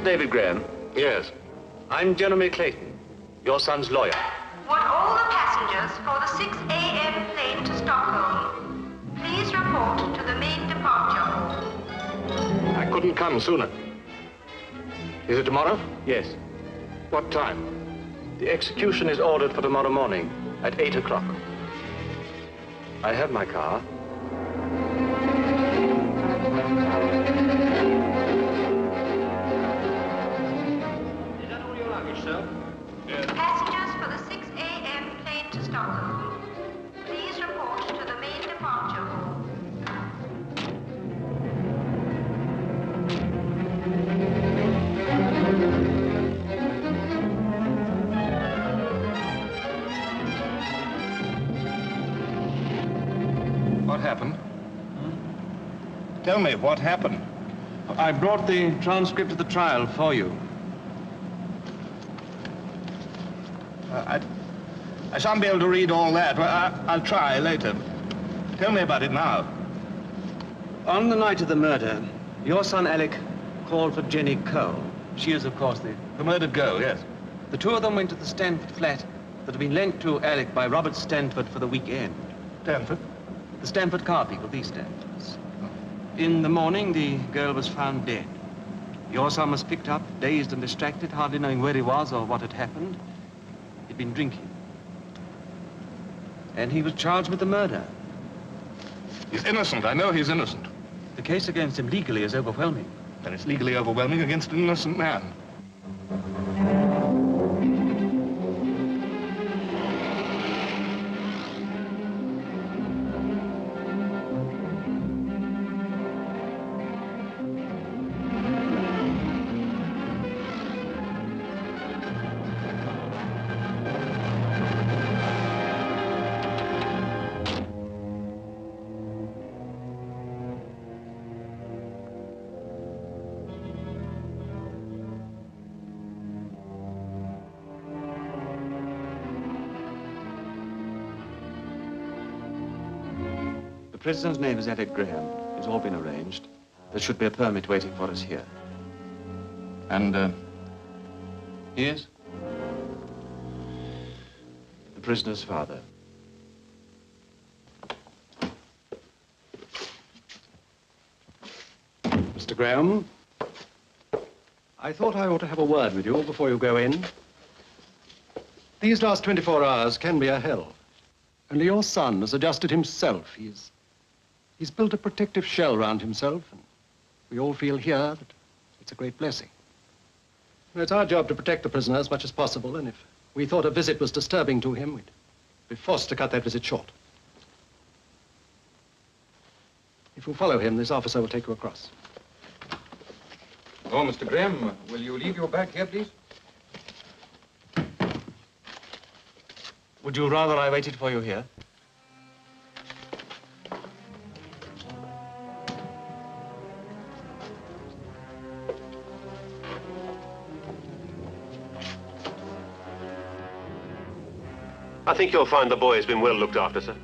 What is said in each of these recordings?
David Graham? Yes. I'm Jeremy Clayton, your son's lawyer. Would all the passengers for the 6 a.m. plane to Stockholm please report to the main departure hall? I couldn't come sooner. Is it tomorrow? Yes. What time? The execution is ordered for tomorrow morning at 8 o'clock. I have my car. Is that all your luggage, sir? Yes. Passengers for the 6 a.m. plane to Stockholm, please report to the main departure hall. What happened? Tell me, what happened? I brought the transcript of the trial for you. I shan't be able to read all that. Well, I'll try later. Tell me about it now. On the night of the murder, your son Alec called for Jenny Cole. She is, of course, The murdered girl, yes. The two of them went to the Stanford flat that had been lent to Alec by Robert Stanford for the weekend. Stanford? The Stanford car people, these Stanfords. In the morning, the girl was found dead. Your son was picked up, dazed and distracted, hardly knowing where he was or what had happened. He'd been drinking. And he was charged with the murder. He's innocent. I know he's innocent. The case against him legally is overwhelming. And it's legally overwhelming against an innocent man. The prisoner's name is Alec Graham. It's all been arranged. There should be a permit waiting for us here. And, Yes? The prisoner's father. Mr. Graham, I thought I ought to have a word with you before you go in. These last 24 hours can be a hell. Only your son has adjusted himself. He's built a protective shell around himself, and we all feel here that it's a great blessing. It's our job to protect the prisoner as much as possible, and if we thought a visit was disturbing to him, we'd be forced to cut that visit short. If you follow him, this officer will take you across. Oh, Mr. Graham, will you leave your bag here, please? Would you rather I waited for you here? I think you'll find the boy has been well looked after, sir.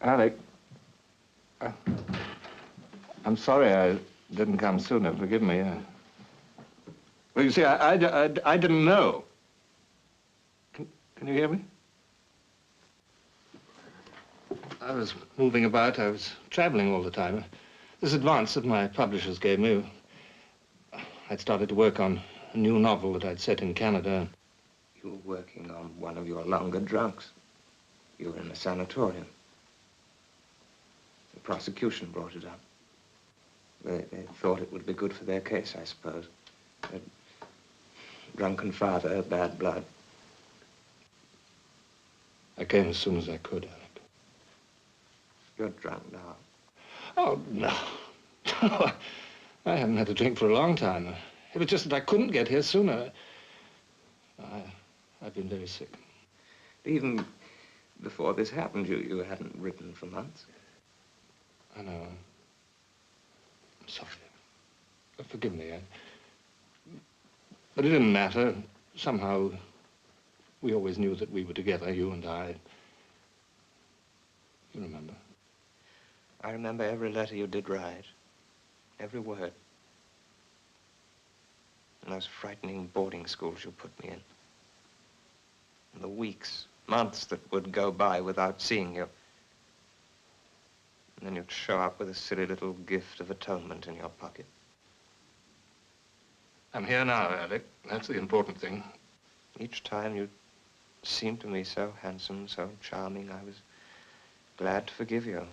Alec, I'm sorry I didn't come sooner. Forgive me. Well, you see, I didn't know. Can you hear me? I was moving about. I was traveling all the time. This advance that my publishers gave me, I'd started to work on a new novel that I'd set in Canada. You were working on one of your longer drunks. You were in a sanatorium. The prosecution brought it up. They thought it would be good for their case, I suppose. A drunken father, bad blood. I came as soon as I could, Alec. You're drunk now. Oh, no. No, I haven't had a drink for a long time. It was just that I couldn't get here sooner. I've been very sick. Even before this happened, you hadn't written for months. I know. I'm sorry. Forgive me. But it didn't matter. Somehow, we always knew that we were together, you and I. You remember? I remember every letter you did write. Every word. And those frightening boarding schools you put me in. And the weeks, months that would go by without seeing you. And then you'd show up with a silly little gift of atonement in your pocket. I'm here now, Alec. That's the important thing. Each time you seemed to me so handsome, so charming, I was glad to forgive you.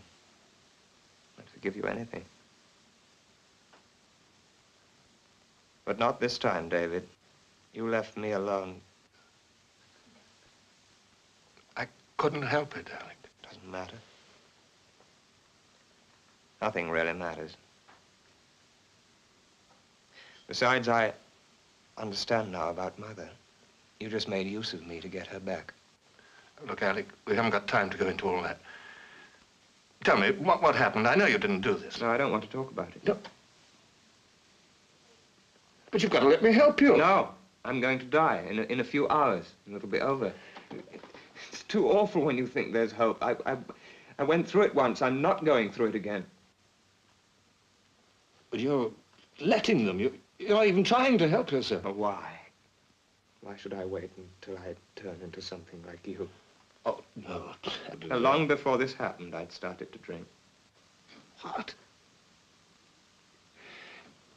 I'd forgive you anything. But not this time, David. You left me alone. I couldn't help it, Alec. Doesn't matter. Nothing really matters. Besides, I understand now about Mother. You just made use of me to get her back. Look, Alec, we haven't got time to go into all that. Tell me, what happened? I know you didn't do this. No, I don't want to talk about it. No. But you've got to let me help you. No, I'm going to die in a few hours, and it'll be over. It's too awful when you think there's hope. I went through it once. I'm not going through it again. But you're letting them. You're not even trying to help yourself. But why? Why should I wait until I turn into something like you? Oh, no. Long before this happened, I'd started to drink. What?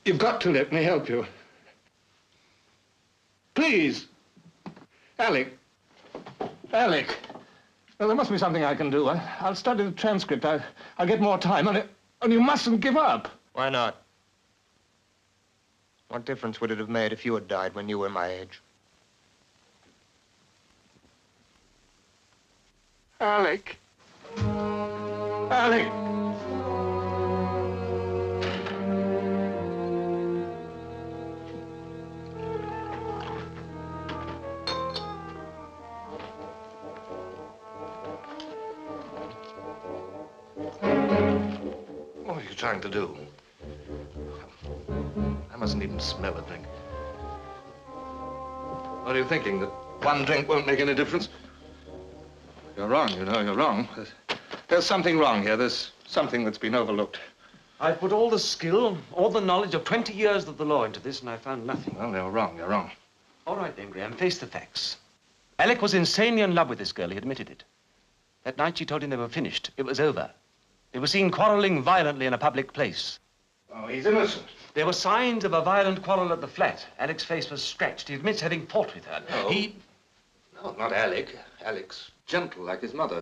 You've got to let me help you. Please. Alec. Alec. Well, there must be something I can do. I'll study the transcript. I'll get more time, and you mustn't give up. Why not? What difference would it have made if you had died when you were my age? Alec. Alec. What are you trying to do? I mustn't even smell a drink. What are you thinking, that one drink won't make any difference? You're wrong, you know, you're wrong. There's something wrong here. There's something that's been overlooked. I put all the skill, all the knowledge of 20 years of the law into this, and I found nothing. Well, you're wrong, you're wrong. All right, then, Graham, face the facts. Alec was insanely in love with this girl. He admitted it. That night she told him they were finished. It was over. They were seen quarreling violently in a public place. Oh, he's innocent. There were signs of a violent quarrel at the flat. Alec's face was scratched. He admits having fought with her. No. No, not Alec. Alec's gentle, like his mother.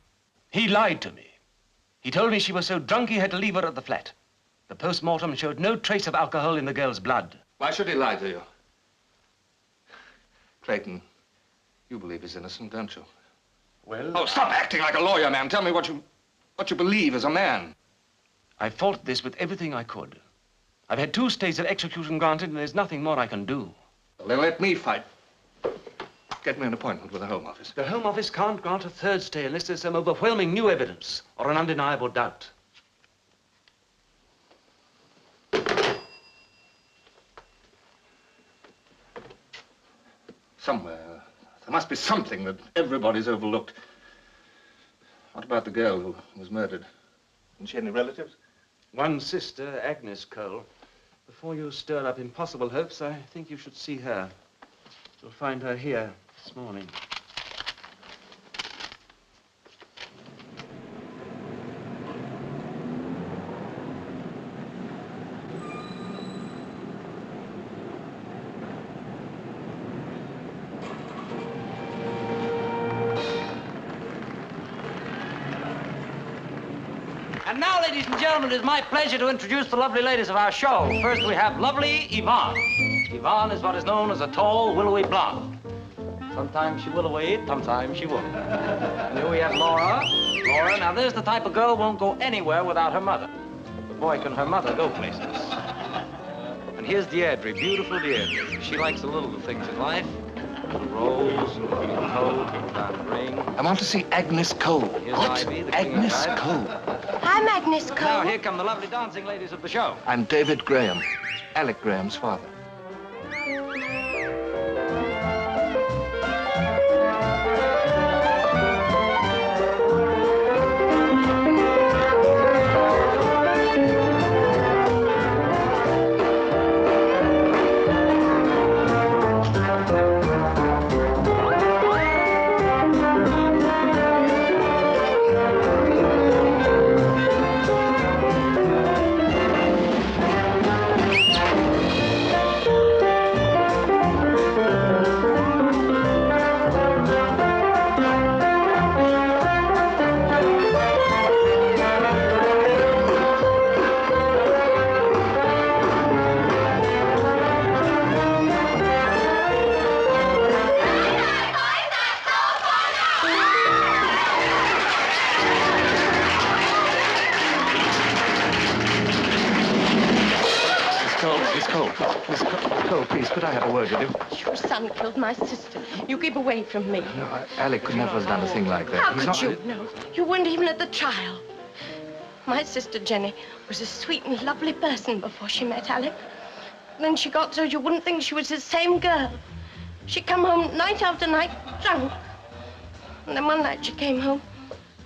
He lied to me. He told me she was so drunk he had to leave her at the flat. The post-mortem showed no trace of alcohol in the girl's blood. Why should he lie to you? Clayton, you believe he's innocent, don't you? Well... Oh, stop acting like a lawyer, man. Tell me what you believe as a man. I fought this with everything I could. I've had 2 stays of execution granted, and there's nothing more I can do. Well, then let me fight. Get me an appointment with the Home Office. The Home Office can't grant a 3rd stay unless there's some overwhelming new evidence or an undeniable doubt. Somewhere, there must be something that everybody's overlooked. What about the girl who was murdered? Didn't she have any relatives? One sister, Agnes Cole. Before you stir up impossible hopes, I think you should see her. You'll find her here this morning. And now, ladies and gentlemen, it is my pleasure to introduce the lovely ladies of our show. First, we have lovely Yvonne. Yvonne is what is known as a tall, willowy blonde. Sometimes she will away, sometimes she won't. And here we have Laura. Laura, now there's the type of girl who won't go anywhere without her mother. boy can her mother go places. And here's Deirdre, beautiful Deirdre. She likes the little things in life. A little rose, a little coat, a diamond ring. I want to see Agnes Cole. Here's What? Ivy, the Agnes king of Cole. I'm Agnes Cole. Now, here come the lovely dancing ladies of the show. I'm David Graham, Alec Graham's father. Please, could I have a word with you? Your son killed my sister. You keep away from me. No, Alec could never have done a thing like that. How could you? No, you weren't even at the trial. My sister Jenny was a sweet and lovely person before she met Alec. Then she got so you wouldn't think she was the same girl. She'd come home night after night, drunk. And then one night she came home,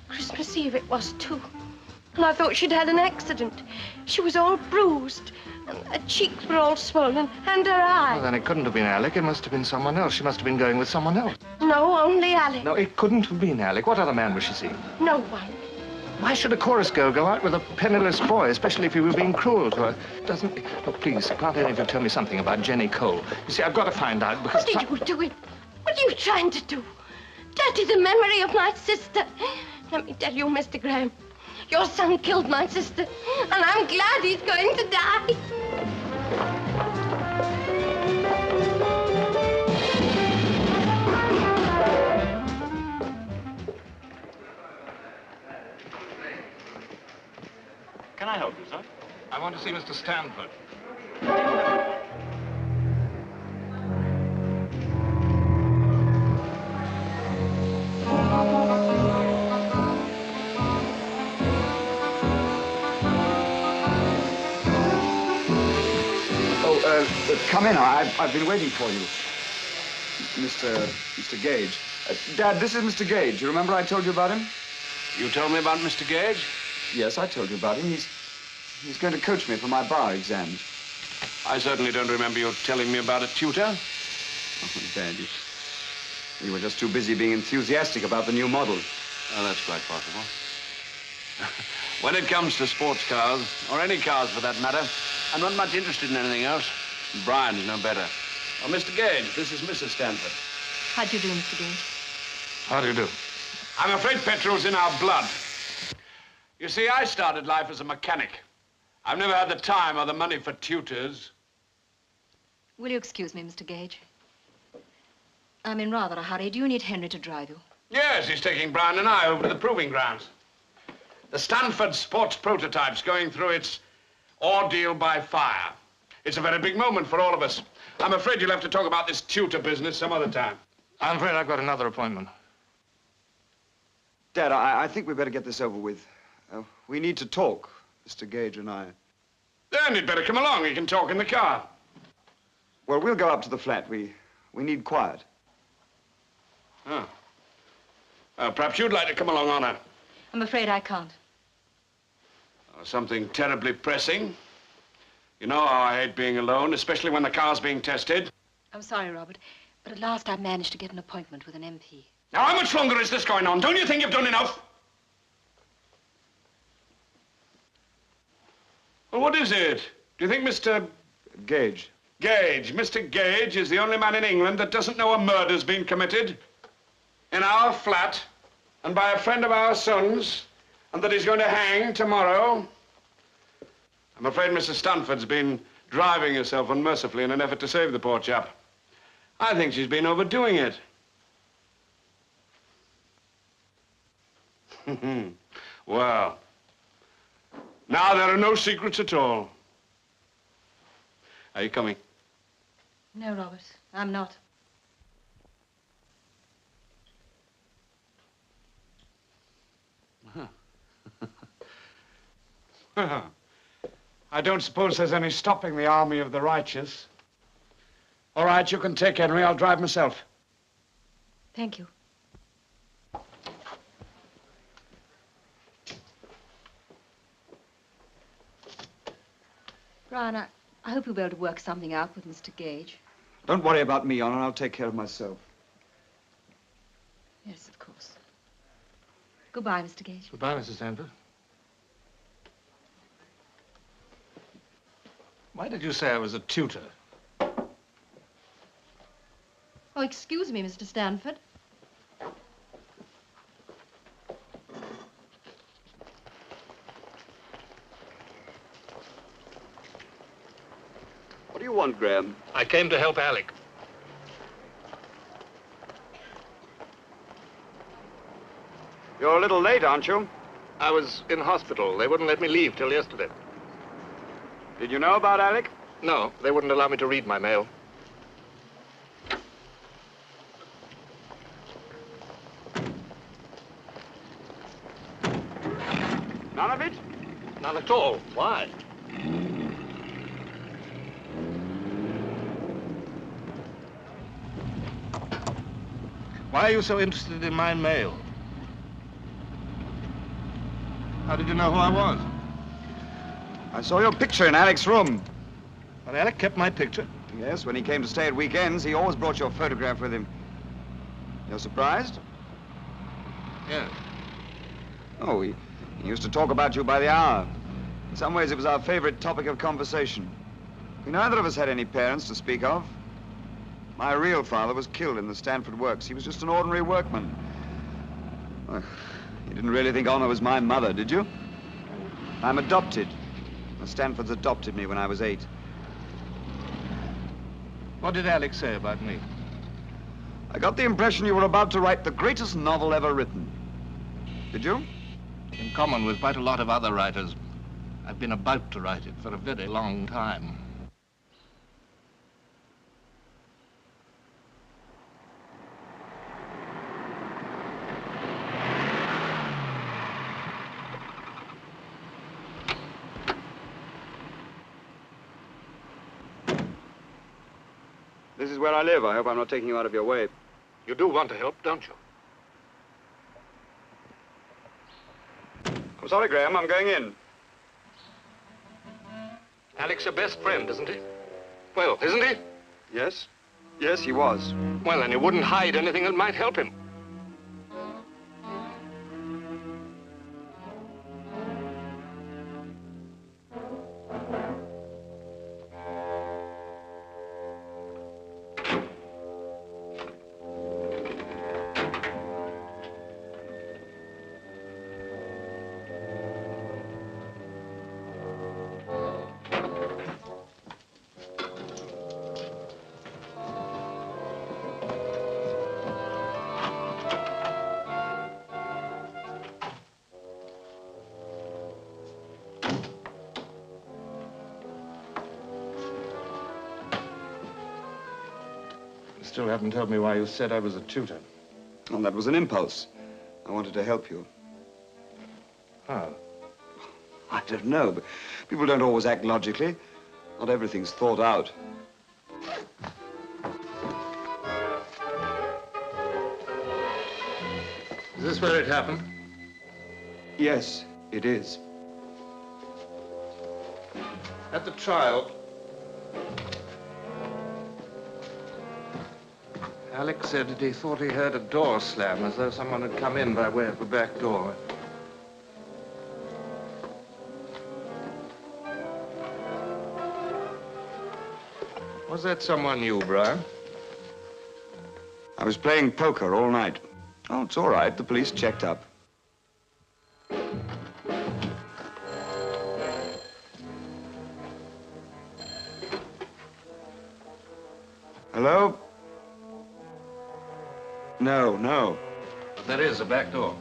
Christmas Eve it was too. And I thought she'd had an accident. She was all bruised. And her cheeks were all swollen, and her eyes. Well, then it couldn't have been Alec. It must have been someone else. She must have been going with someone else. No, only Alec. No, it couldn't have been Alec. What other man was she seeing? No one. Why should a chorus girl go out with a penniless boy, especially if he were being cruel to her? Doesn't... Look, please, can't any of you tell me something about Jenny Cole? You see, I've got to find out because... What are you doing? What are you trying to do? Dirty the memory of my sister. Let me tell you, Mr. Graham, your son killed my sister, and I'm glad he's going to die. Can I help you, sir? I want to see Mr. Stanford. Come in. I've been waiting for you. Mr. Gage. Dad, this is Mr. Gage. You remember I told you about him? You told me about Mr. Gage? Yes, I told you about him. He's going to coach me for my bar exams. I certainly don't remember you telling me about a tutor. Oh, Dad, you were just too busy being enthusiastic about the new model. Oh, that's quite possible. When it comes to sports cars, or any cars for that matter, I'm not much interested in anything else. Brian's no better. Oh, Mr. Gage, this is Mrs. Stanford. How do you do, Mr. Gage? How do you do? I'm afraid petrol's in our blood. You see, I started life as a mechanic. I've never had the time or the money for tutors. Will you excuse me, Mr. Gage? I'm in rather a hurry. Do you need Henry to drive you? Yes, he's taking Brian and I over to the proving grounds. The Stanford sports prototype's going through its ordeal by fire. It's a very big moment for all of us. I'm afraid you'll have to talk about this tutor business some other time. I'm afraid I've got another appointment. Dad, I think we better get this over with. We need to talk, Mr. Gage and I. Then you'd better come along. We can talk in the car. Well, we'll go up to the flat. We need quiet. Oh. Perhaps you'd like to come along, Honor. I'm afraid I can't. Something terribly pressing. You know how I hate being alone, especially when the car's being tested. I'm sorry, Robert, but at last I've managed to get an appointment with an MP. Now, how much longer is this going on? Don't you think you've done enough? Well, what is it? Do you think Mr. Gage? Gage. Mr. Gage is the only man in England that doesn't know a murder's been committed in our flat and by a friend of our son's, and that he's going to hang tomorrow? I'm afraid Mrs. Stanford's been driving herself unmercifully in an effort to save the poor chap. I think she's been overdoing it. Well, Now there are no secrets at all. Are you coming? No, Robert, I'm not. I don't suppose there's any stopping the army of the righteous. All right, you can take Henry. I'll drive myself. Thank you. Brian, I hope you'll be able to work something out with Mr. Gage. Don't worry about me, Honor. I'll take care of myself. Yes, of course. Goodbye, Mr. Gage. Goodbye, Mrs. Stanford. Why did you say I was a tutor? Oh, excuse me, Mr. Stanford. What do you want, Graham? I came to help Alec. You're a little late, aren't you? I was in hospital. They wouldn't let me leave till yesterday. Did you know about Alec? No, they wouldn't allow me to read my mail. None of it? None at all. Why? Why are you so interested in my mail? How did you know who I was? I saw your picture in Alec's room. But Alec kept my picture. Yes, when he came to stay at weekends, he always brought your photograph with him. You're surprised? Yes. Oh, he used to talk about you by the hour. In some ways, it was our favorite topic of conversation. We neither of us had any parents to speak of. My real father was killed in the Stanford works. He was just an ordinary workman. Well, you didn't really think Honor was my mother, did you? I'm adopted. The Stanfords adopted me when I was 8. What did Alec say about me? I got the impression you were about to write the greatest novel ever written. Did you? In common with quite a lot of other writers, I've been about to write it for a very long time. This is where I live. I hope I'm not taking you out of your way. You do want to help, don't you? I'm sorry, Graham. I'm going in. Alec's your best friend, isn't he? Well, isn't he? Yes? Yes, he was. Well, then you wouldn't hide anything that might help him. You still haven't told me why you said I was a tutor. Well, that was an impulse. I wanted to help you. How? I don't know, but people don't always act logically. Not everything's thought out. Is this where it happened? Yes, it is. At the trial, Alec said that he thought he heard a door slam, as though someone had come in by way of the back door. Was that someone you, Brian? I was playing poker all night. Oh, it's all right. The police checked up. Hello? No, no. But there is a back door.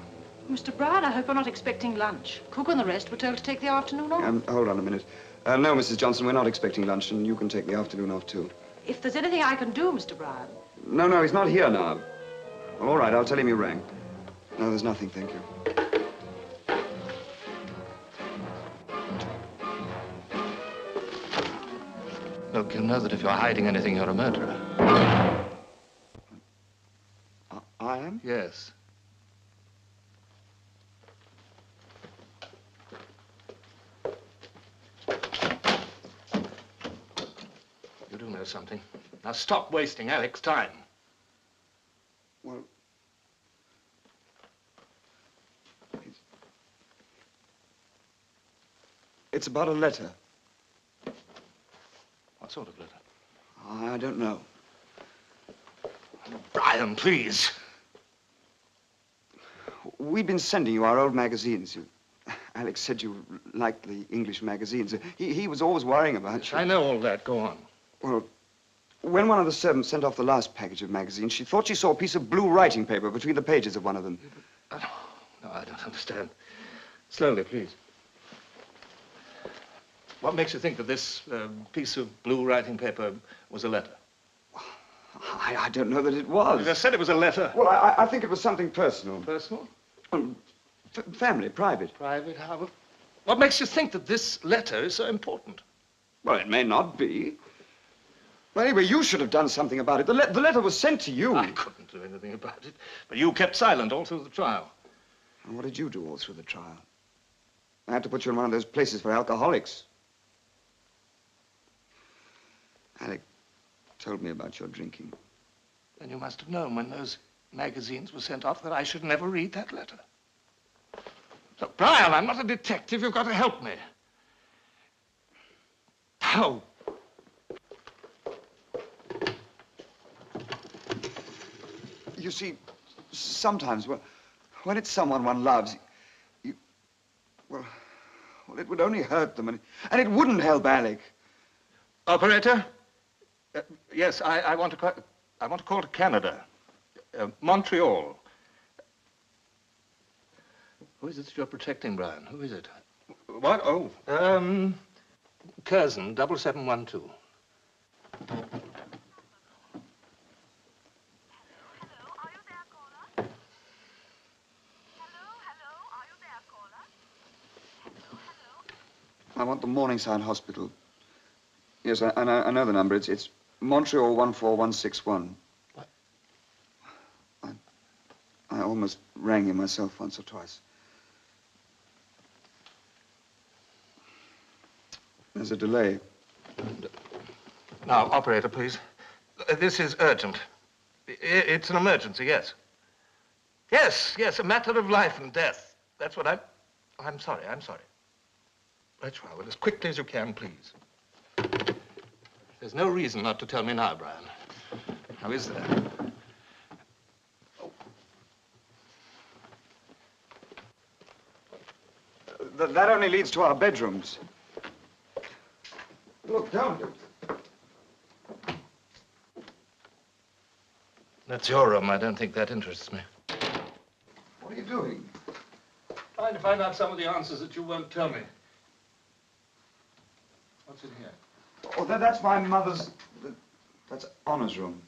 Mr. Bryan, I hope you're not expecting lunch. Cook and the rest were told to take the afternoon off. Hold on a minute. No, Mrs. Johnson, we're not expecting lunch, and you can take the afternoon off, too. If there's anything I can do, Mr. Bryan. No, he's not here now. Well, all right, I'll tell him you rang. No, there's nothing, thank you. Look, you know that if you're hiding anything, you're a murderer. I am? Yes. You do know something. Now stop wasting Alec's time. Well, it's about a letter. What sort of letter? I don't know. Brian, please. We've been sending you our old magazines. Alex said you liked the English magazines. He was always worrying about you. I know all that. Go on. Well, when one of the servants sent off the last package of magazines, she thought she saw a piece of blue writing paper between the pages of one of them. No, I don't understand. Slowly, please. What makes you think that this piece of blue writing paper was a letter? I don't know that it was. You just said it was a letter. Well, I think it was something personal. Personal? Family, private. Private? How? What makes you think that this letter is so important? Well, it may not be. Well, anyway, you should have done something about it. The letter was sent to you. I couldn't do anything about it. But you kept silent all through the trial. And what did you do all through the trial? I had to put you in one of those places for alcoholics. Alec told me about your drinking. Then you must have known when those magazines were sent off that I should never read that letter. Look, Brian, I'm not a detective. You've got to help me. How? You see, sometimes when it's someone one loves, well, it would only hurt them, and it wouldn't help Alec. Operator? Yes, I want to call to Canada. Montreal. Who is it that you're protecting, Brian? Who is it? What? Oh, Curzon, 7712. I want the Morningside Hospital. Yes, I know the number. It's Montreal 14161. What? I almost rang you myself once or twice. There's a delay. Now, operator, please. This is urgent. It's an emergency, yes. Yes, a matter of life and death. That's what I'm sorry. Right, well, as quickly as you can, please. There's no reason not to tell me now, Brian. How is there? That only leads to our bedrooms. Look, don't. That's your room. I don't think that interests me. What are you doing? Trying to find out some of the answers that you won't tell me. What's in here? Oh, that's my mother's... That's Honor's room.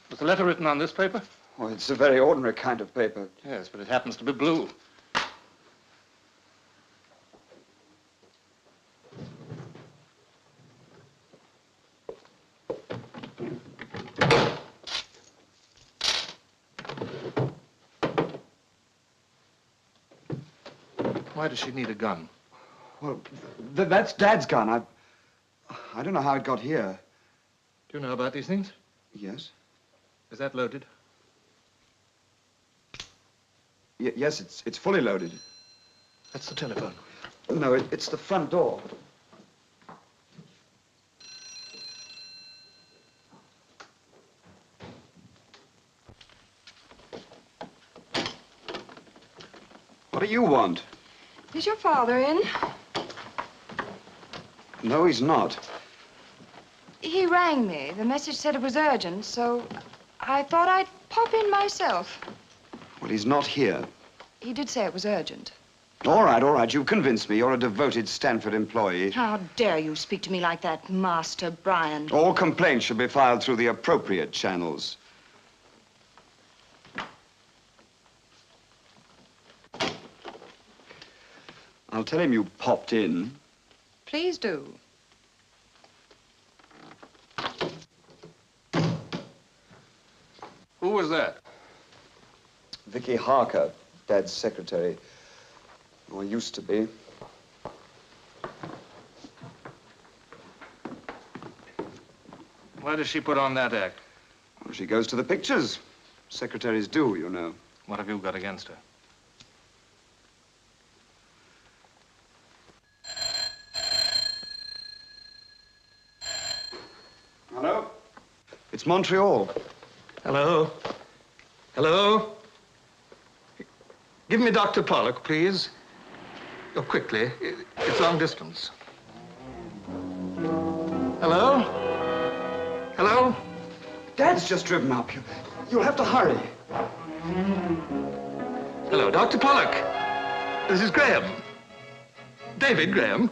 Was the letter written on this paper? Oh, it's a very ordinary kind of paper. Yes, but it happens to be blue. Why does she need a gun? Well, that's Dad's gun. I don't know how it got here. Do you know about these things? Yes. Is that loaded? Yes, it's fully loaded. That's the telephone. No, it's the front door. What do you want? Is your father in? No, he's not. He rang me. The message said it was urgent, so I thought I'd pop in myself. Well, he's not here. He did say it was urgent. All right, you've convinced me. You're a devoted Stanford employee. How dare you speak to me like that, Master Brian? All complaints should be filed through the appropriate channels. I'll tell him you popped in. Please do. Who was that? Vicky Harker, Dad's secretary. Or used to be. Why does she put on that act? Well, she goes to the pictures. Secretaries do, you know. What have you got against her? Hello? It's Montreal. Hello? Hello? Give me Dr. Pollock, please. Oh, quickly. It's long distance. Hello? Hello? Dad's just driven up. You'll have to hurry. Hello, Dr. Pollock. This is Graham. David Graham.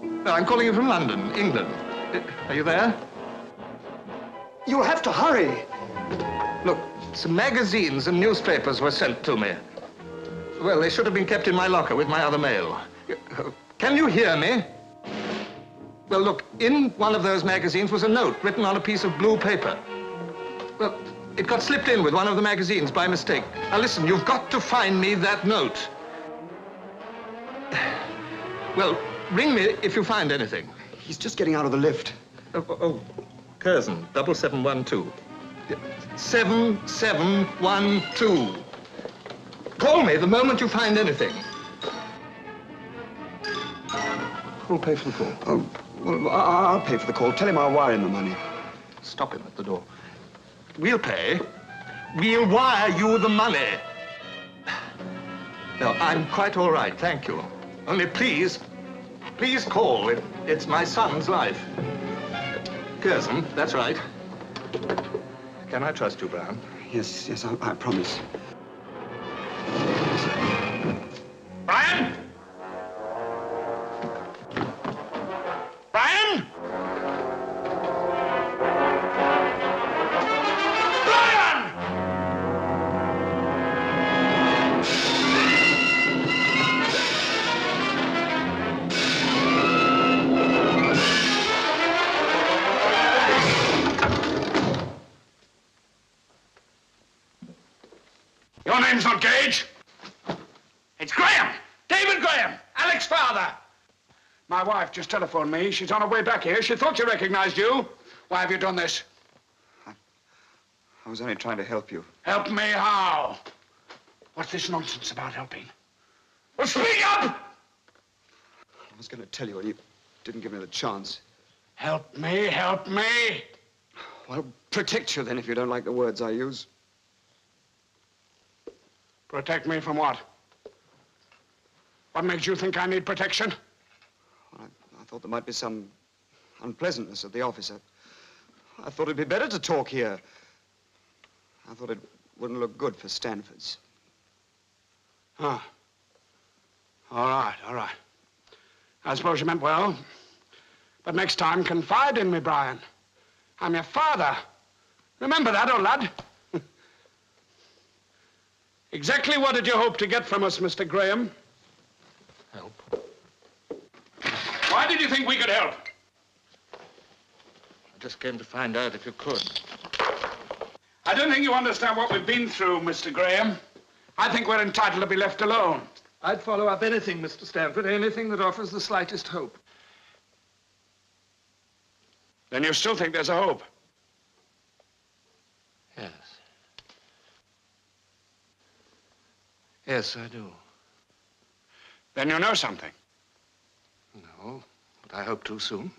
No, I'm calling you from London, England. Are you there? You'll have to hurry. Look, some magazines and newspapers were sent to me. Well, they should have been kept in my locker with my other mail. Can you hear me? Well, look, in one of those magazines was a note written on a piece of blue paper. Well, it got slipped in with one of the magazines by mistake. Now, listen, you've got to find me that note. Well, ring me if you find anything. He's just getting out of the lift. Curzon, 7712. 7712. Call me the moment you find anything. Who'll pay for the call? Oh, well, I'll pay for the call. Tell him I'll wire him the money. Stop him at the door. We'll pay. We'll wire you the money. No, I'm quite all right, thank you. Only please call. It's my son's life. Curzon, that's right. Can I trust you, Brown? Yes, I promise. Brian? Brian? Brian! Your name's not Gage. It's Graham! David Graham! Alec's father! My wife just telephoned me. She's on her way back here. She thought she recognized you. Why have you done this? I was only trying to help you. Help me how? What's this nonsense about helping? Well, speak up! I was going to tell you and you didn't give me the chance. Help me, help me! Well, protect you then if you don't like the words I use. Protect me from what? What makes you think I need protection? Well, I thought there might be some unpleasantness at the office. I thought it'd be better to talk here. I thought it wouldn't look good for Stanfords. Oh. All right. I suppose you meant well. But next time, confide in me, Brian. I'm your father. Remember that, old lad. Exactly what did you hope to get from us, Mr. Graham? Help. Why did you think we could help? I just came to find out if you could. I don't think you understand what we've been through, Mr. Graham. I think we're entitled to be left alone. I'd follow up anything, Mr. Stanford, anything that offers the slightest hope. Then you still think there's a hope? Yes. Yes, I do. Then you know something. No, but I hope to soon.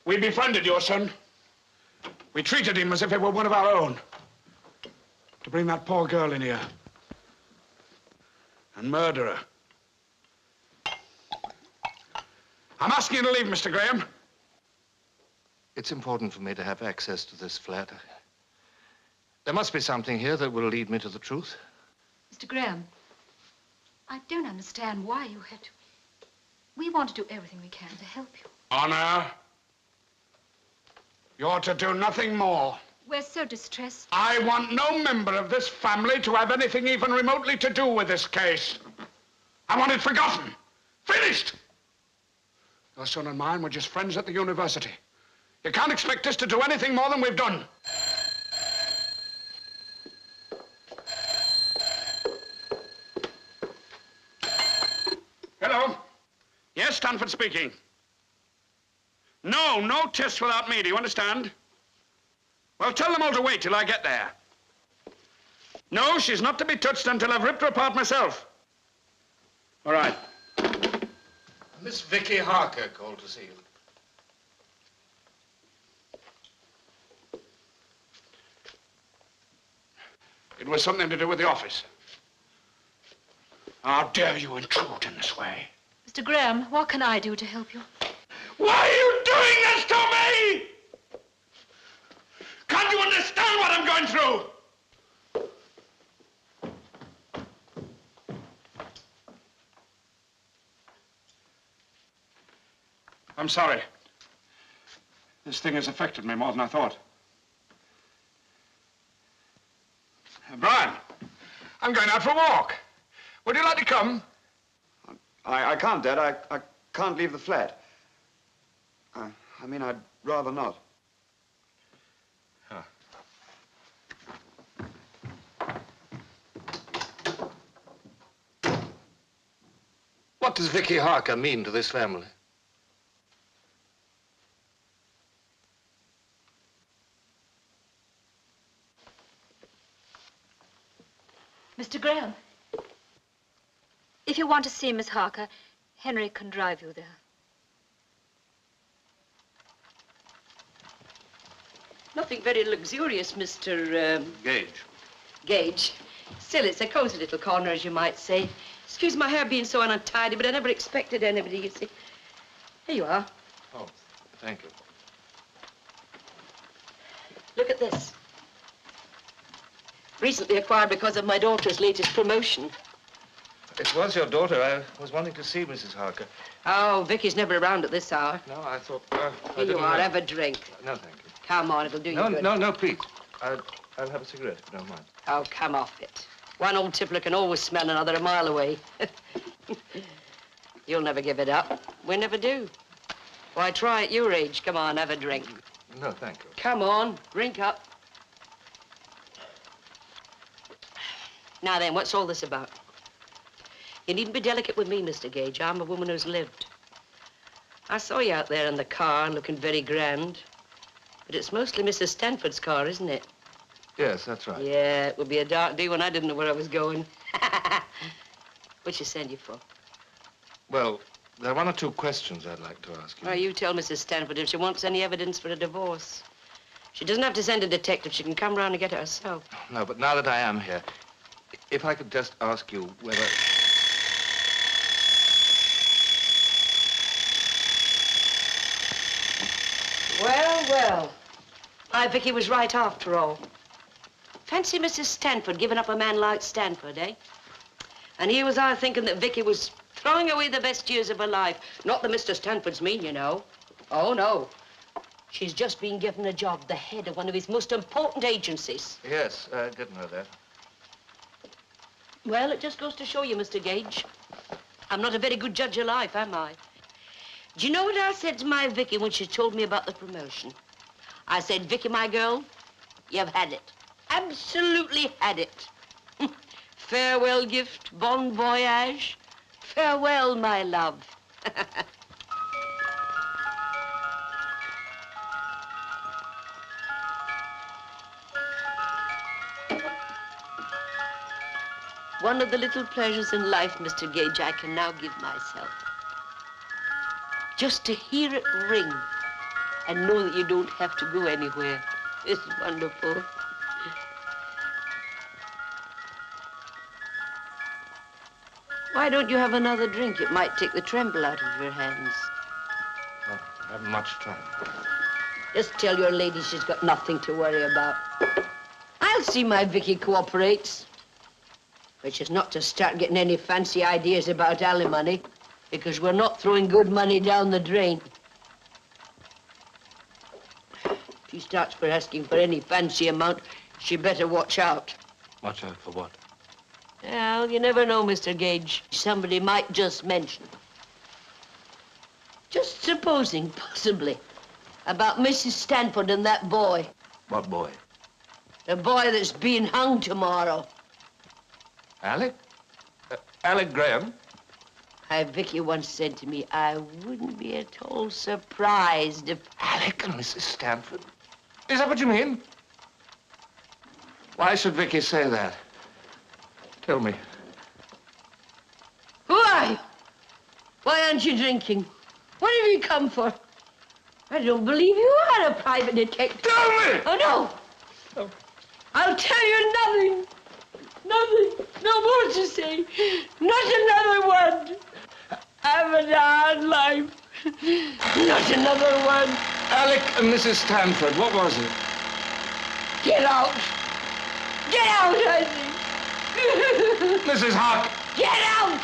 We befriended your son. We treated him as if he were one of our own. To bring that poor girl in here. and murderer. I'm asking you to leave, Mr. Graham. It's important for me to have access to this flat. There must be something here that will lead me to the truth. Mr. Graham, I don't understand why you had to. We want to do everything we can to help you. Honor, you're to do nothing more. We're so distressed. I want no member of this family to have anything even remotely to do with this case. I want it forgotten. Finished! Your son and mine were just friends at the university. You can't expect us to do anything more than we've done. Hello? Yes, Stanford speaking. No, no tests without me, do you understand? Well, tell them all to wait till I get there. No, she's not to be touched until I've ripped her apart myself. All right. Miss Vicky Harker called to see you. It was something to do with the office. How dare you intrude in this way? Mr. Graham, what can I do to help you? Why are you doing this to me? Can't you understand what I'm going through? I'm sorry. This thing has affected me more than I thought. Brian, I'm going out for a walk. Would you like to come? I can't, Dad. I can't leave the flat. I mean, I'd rather not. Huh. What does Vicky Harker mean to this family? Mr. Graham, if you want to see Miss Harker, Henry can drive you there. Nothing very luxurious, Mr. Gage. Gage. Still, it's a cozy little corner, as you might say. Excuse my hair being so untidy, but I never expected anybody, you see. Here you are. Oh, thank you. Look at this. Recently acquired because of my daughter's latest promotion. It was your daughter. I was wanting to see Mrs. Harker. Oh, Vicky's never around at this hour. No, I thought, Here you are, have a drink. No, thank you. Come on, it'll do you good. No, please. I'll have a cigarette, if you don't mind. Oh, come off it. One old tippler can always smell another a mile away. You'll never give it up. We never do. Why, try at your age. Come on, have a drink. No, thank you. Come on, drink up. Now then, what's all this about? You needn't be delicate with me, Mr. Gage. I'm a woman who's lived. I saw you out there in the car, looking very grand. But it's mostly Mrs. Stanford's car, isn't it? Yes, that's right. Yeah, it would be a dark day when I didn't know where I was going. What'd she send you for? Well, there are one or two questions I'd like to ask you. Well, you tell Mrs. Stanford if she wants any evidence for a divorce. She doesn't have to send a detective. She can come round and get it herself. No, but now that I am here, if I could just ask you whether... Well, well. My Vicky was right after all. Fancy Mrs. Stanford giving up a man like Stanford, eh? And here was I thinking that Vicky was throwing away the best years of her life. Not that Mr. Stanford's mean, you know. Oh, no. She's just been given a job, the head of one of his most important agencies. Yes, I did know that. Well, it just goes to show you, Mr. Gage. I'm not a very good judge of life, am I? Do you know what I said to my Vicky when she told me about the promotion? I said, Vicky, my girl, you've had it. Absolutely had it. Farewell gift, bon voyage. Farewell, my love. One of the little pleasures in life, Mr. Gage, I can now give myself. Just to hear it ring and know that you don't have to go anywhere. It's wonderful. Why don't you have another drink? It might take the tremble out of your hands. Oh, I haven't much time. Just tell your lady she's got nothing to worry about. I'll see my Vicky cooperates. But she's not to start getting any fancy ideas about alimony, because we're not throwing good money down the drain. If she starts for asking for any fancy amount, she better watch out. Watch out for what? Well, you never know, Mr. Gage. Somebody might just mention. Just supposing, possibly, about Mrs. Stanford and that boy. What boy? The boy that's being hung tomorrow. Alec? Alec Graham? Vicky once said to me, I wouldn't be at all surprised if... Alec and Mrs. Stanford? Is that what you mean? Why should Vicky say that? Tell me. Who are you? Why aren't you drinking? What have you come for? I don't believe you are a private detective. Tell me! Oh, no. Oh. I'll tell you nothing. Nothing. No more to say. Not another word. I've a hard life. Not another word. Alec and Mrs. Stanford, what was it? Get out. Get out, I think. Mrs. Harker. Get out.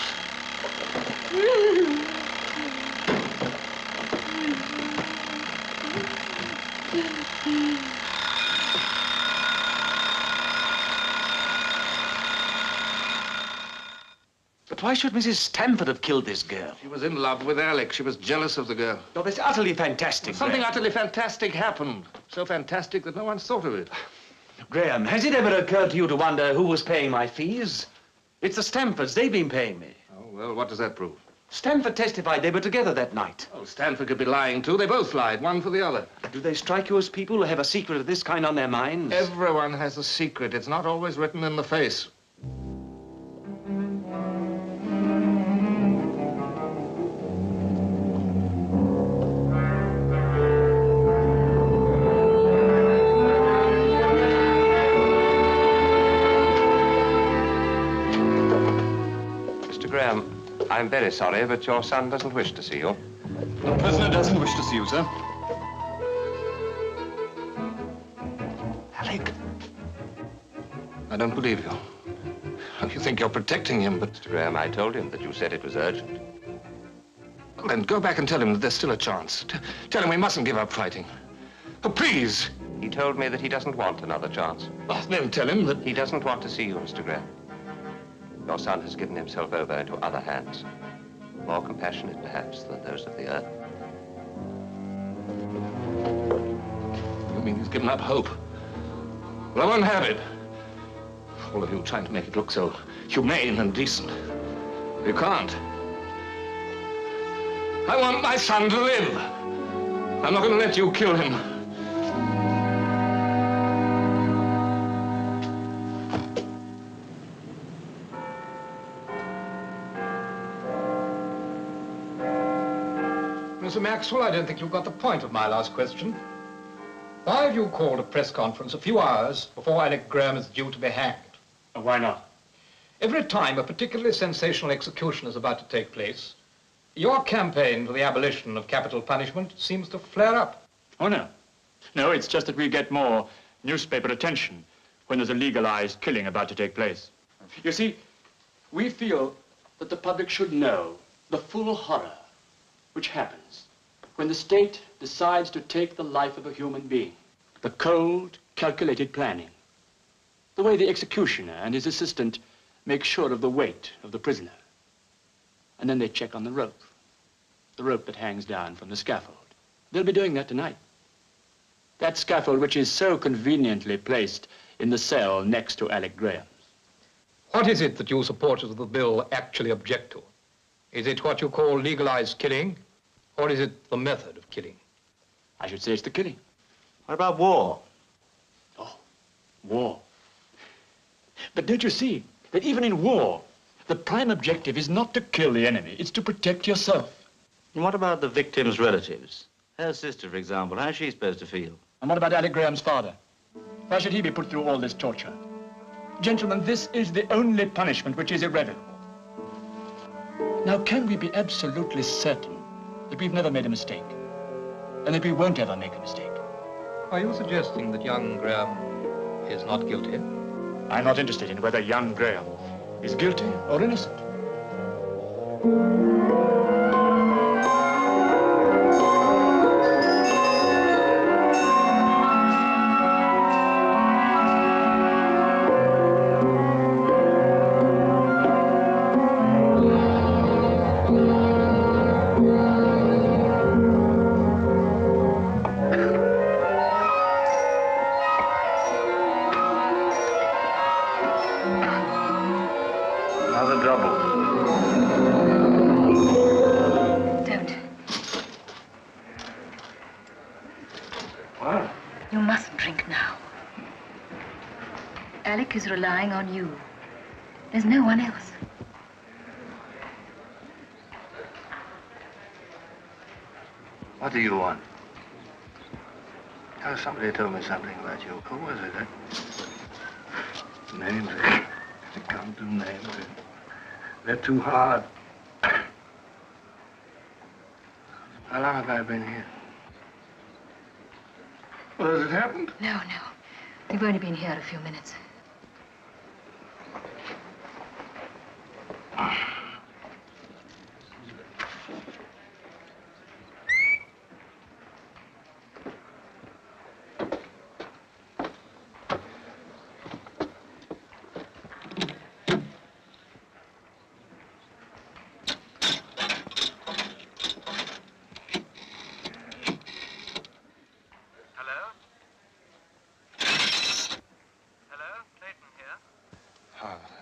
But why should Mrs. Stanford have killed this girl? She was in love with Alec. She was jealous of the girl. Oh, that's utterly fantastic, Something Graham. utterly fantastic happened. So fantastic that no one's thought of it. Graham, has it ever occurred to you to wonder who was paying my fees? It's the Stanfords. They've been paying me. Oh, well, what does that prove? Stanford testified they were together that night. Oh, Stanford could be lying, too. They both lied, one for the other. Do they strike you as people who have a secret of this kind on their minds? Everyone has a secret. It's not always written in the face. I'm very sorry, but your son doesn't wish to see you. The prisoner doesn't wish to see you, sir. Alec. I don't believe you. You think you're protecting him, but... Mr. Graham, I told him that you said it was urgent. Well, then go back and tell him that there's still a chance. Tell him we mustn't give up fighting. Oh, please. He told me that he doesn't want another chance. Well, then tell him that... He doesn't want to see you, Mr. Graham. Your son has given himself over into other hands. More compassionate, perhaps, than those of the earth. You mean he's given up hope? Well, I won't have it. All of you trying to make it look so humane and decent. You can't. I want my son to live. I'm not going to let you kill him. Mr. Maxwell, I don't think you got the point of my last question. Why have you called a press conference a few hours before Alec Graham is due to be hanged? Why not? Every time a particularly sensational execution is about to take place, your campaign for the abolition of capital punishment seems to flare up. Oh, no. No, it's just that we get more newspaper attention when there's a legalized killing about to take place. You see, we feel that the public should know the full horror which happens when the state decides to take the life of a human being. The cold, calculated planning. The way the executioner and his assistant make sure of the weight of the prisoner. And then they check on the rope that hangs down from the scaffold. They'll be doing that tonight. That scaffold which is so conveniently placed in the cell next to Alec Graham's. What is it that you supporters of the bill actually object to? Is it what you call legalized killing, or is it the method of killing? I should say it's the killing. What about war? Oh, war. But don't you see that even in war, the prime objective is not to kill the enemy, it's to protect yourself. And what about the victim's relatives? Her sister, for example, how's she supposed to feel? And what about Alec Graham's father? Why should he be put through all this torture? Gentlemen, this is the only punishment which is irrevocable. Now, can we be absolutely certain that we've never made a mistake? And that we won't ever make a mistake? Are you suggesting that young Graham is not guilty? I'm not interested in whether young Graham is guilty or innocent. Another double. Don't. What? You mustn't drink now. Alec is relying on you. There's no one else. What do you want? Oh, somebody told me something about you. Who was it? Names. I can't do names. They're too hard. How long have I been here? Well, has it happened? No. We've only been here a few minutes.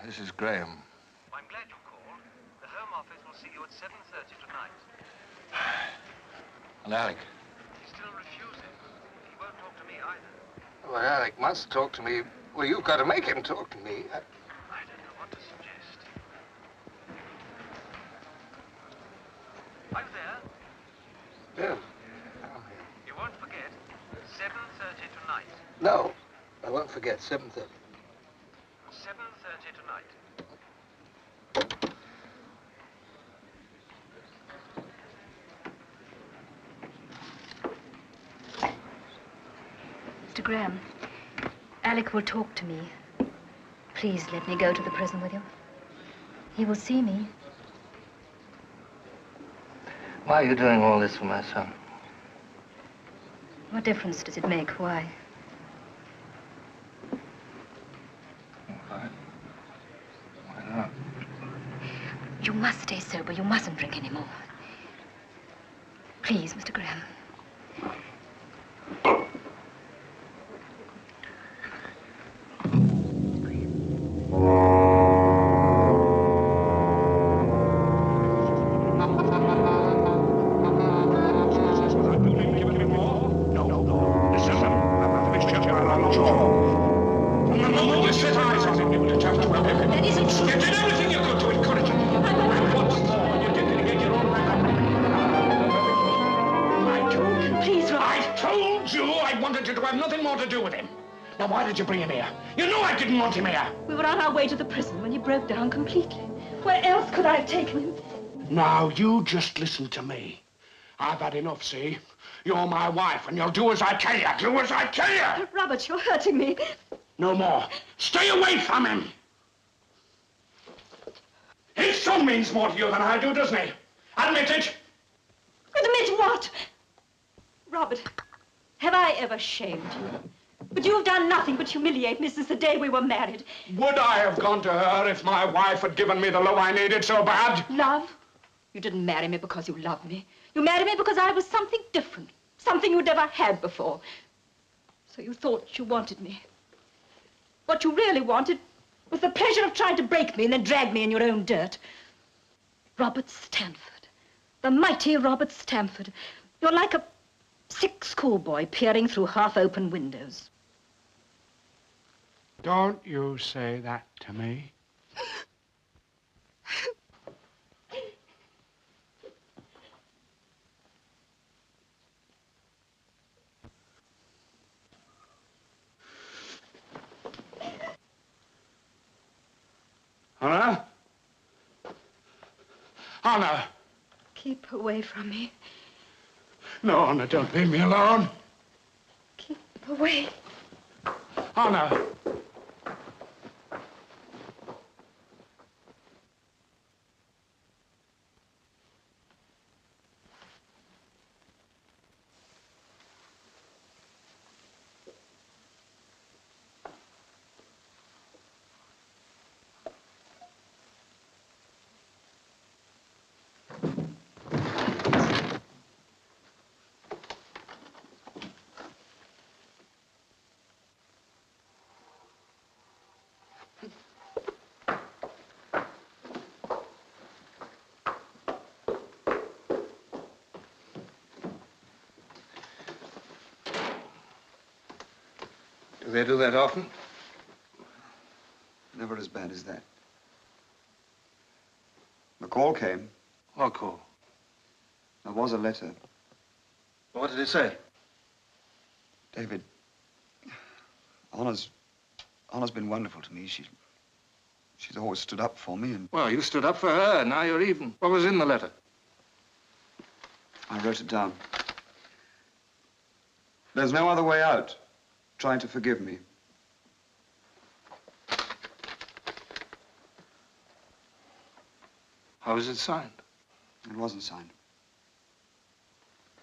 This is Graham. I'm glad you called. The Home Office will see you at 7:30 tonight. And Alec? He's still refusing. He won't talk to me either. Well, Alec must talk to me. Well, you've got to make him talk to me. I don't know what to suggest. Are you there? Yeah. You won't forget 7:30 tonight. No, I won't forget. 7:30. 7:30 tonight. Mr. Graham, Alec will talk to me. Please let me go to the prison with you. He will see me. Why are you doing all this for my son? What difference does it make? Why? Why not? You must stay sober. You mustn't drink anymore. Please, Mr. Graham. Why did you bring him here? You know I didn't want him here. We were on our way to the prison when he broke down completely. Where else could I have taken him? Now, you just listen to me. I've had enough, see? You're my wife, and you'll do as I tell you. Do as I tell you. Robert, you're hurting me. No more. Stay away from him. His son means more to you than I do, doesn't he? Admit it. Admit what? Robert, have I ever shamed you? But you've done nothing but humiliate me since the day we were married. Would I have gone to her if my wife had given me the love I needed so bad? Love? You didn't marry me because you loved me. You married me because I was something different, something you'd never had before. So you thought you wanted me. What you really wanted was the pleasure of trying to break me and then drag me in your own dirt. Robert Stanford, the mighty Robert Stanford. You're like a sick schoolboy peering through half-open windows. Don't you say that to me. Huh? Honor. Keep away from me. No, Honor, don't leave me alone. Keep away. Honor. Do they do that often? Never as bad as that. The call came. What call? There was a letter. What did it say? David, Honor's been wonderful to me. She's always stood up for me and... Well, you stood up for her. Now you're even. What was in the letter? I wrote it down. There's no other way out. Try to forgive me. How was it signed? It wasn't signed.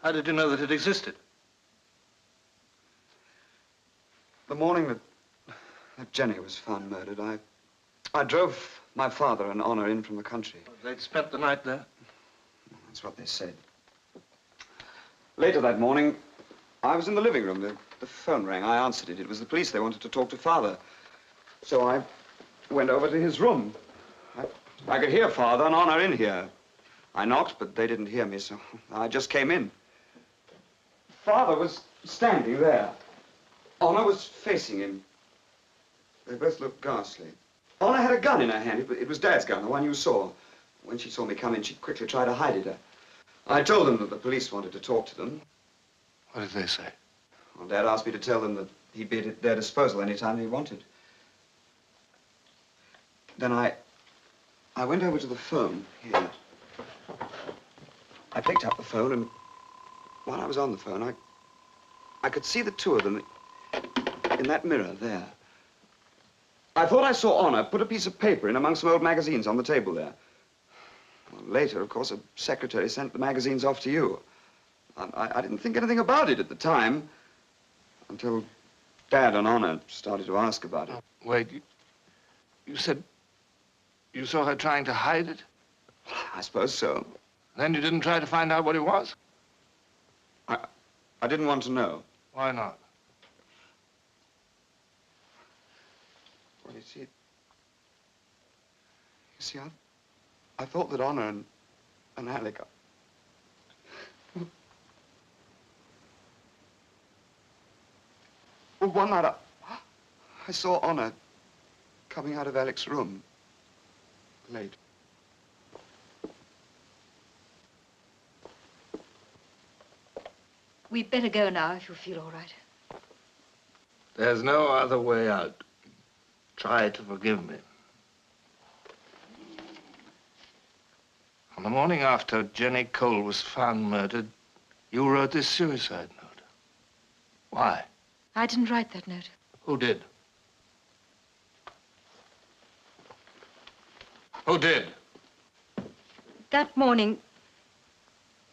How did you know that it existed? The morning that Jenny was found murdered, I drove my father and Honor in from the country. They'd spent the night there? That's what they said. Later that morning, I was in the living room. The phone rang. I answered it. It was the police. They wanted to talk to Father. So I went over to his room. I could hear Father and Honor in here. I knocked, but they didn't hear me, so I just came in. Father was standing there. Honor was facing him. They both looked ghastly. Honor had a gun in her hand. It was Dad's gun, the one you saw. When she saw me come in, she quickly tried to hide it. I told them that the police wanted to talk to them. What did they say? Well, Dad asked me to tell them that he'd be at their disposal any time they wanted. Then I went over to the phone here. I picked up the phone, and while I was on the phone, I could see the two of them in that mirror there. I thought I saw Honor put a piece of paper in among some old magazines on the table there. Well, later, of course, a secretary sent the magazines off to you. I didn't think anything about it at the time, until Dad and Honor started to ask about it. Wait, you said you saw her trying to hide it? I suppose so. Then you didn't try to find out what it was? I didn't want to know. Why not? Well, you see, I thought that Honor and Alec... Well, one night I saw Honor coming out of Alec's room late. We'd better go now if you feel all right. There's no other way out. Try to forgive me. On the morning after Jenny Cole was found murdered, you wrote this suicide note. Why? I didn't write that note. Who did? Who did? That morning,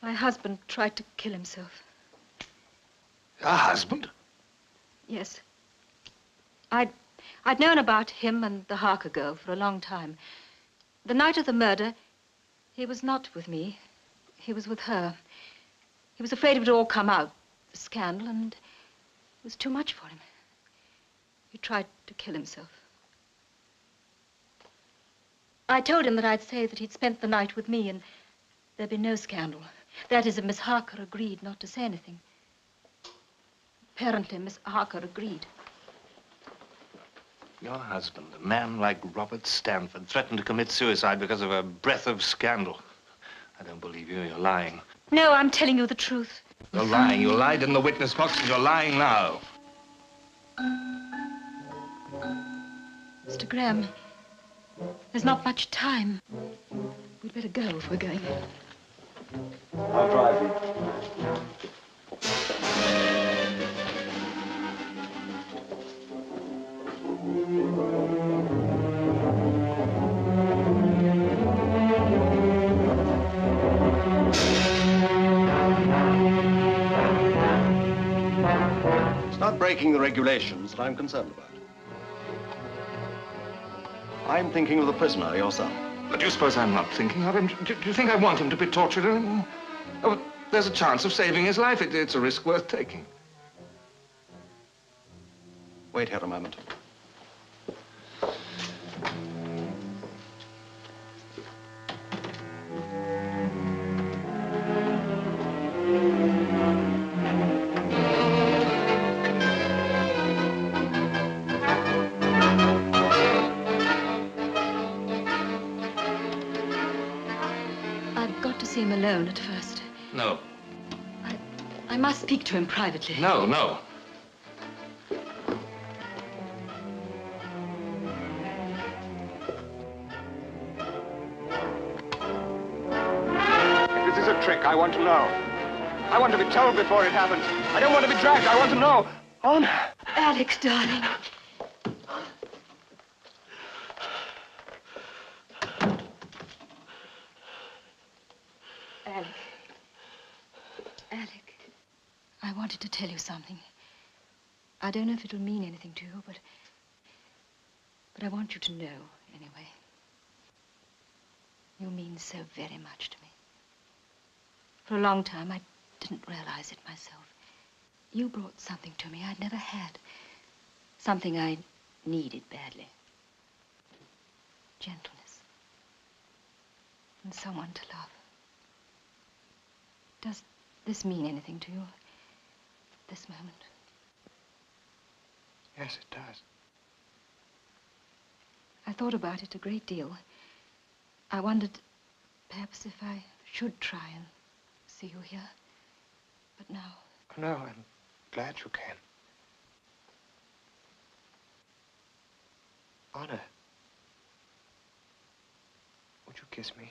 my husband tried to kill himself. Your husband? Yes. I'd known about him and the Harker girl for a long time. The night of the murder, he was not with me. He was with her. He was afraid it would all come out, the scandal, and it was too much for him. He tried to kill himself. I told him that I'd say that he'd spent the night with me and there'd be no scandal. That is, if Miss Harker agreed not to say anything. Apparently, Miss Harker agreed. Your husband, a man like Robert Stanford, threatened to commit suicide because of a breath of scandal. I don't believe you. You're lying. No, I'm telling you the truth. You're lying. You lied in the witness box, and you're lying now. Mr. Graham, there's not much time. We'd better go if we're going in. I'll drive you. It's not breaking the regulations that I'm concerned about. I'm thinking of the prisoner, your son. But do you suppose I'm not thinking of him? Do you think I want him to be tortured anymore? Oh, there's a chance of saving his life. It's a risk worth taking. Wait here a moment. I've got to see him alone at first. No. I must speak to him privately. No, no. If this is a trick, I want to know. I want to be told before it happens. I don't want to be dragged. I want to know. Honor. Alex, darling. Alec, I wanted to tell you something. I don't know if it'll mean anything to you, but I want you to know, anyway. You mean so very much to me. For a long time, I didn't realize it myself. You brought something to me I'd never had. Something I needed badly. Gentleness. And someone to love. Does this mean anything to you at this moment? Yes, it does. I thought about it a great deal. I wondered perhaps if I should try and see you here. But now... No, I'm glad you came. Honor, would you kiss me?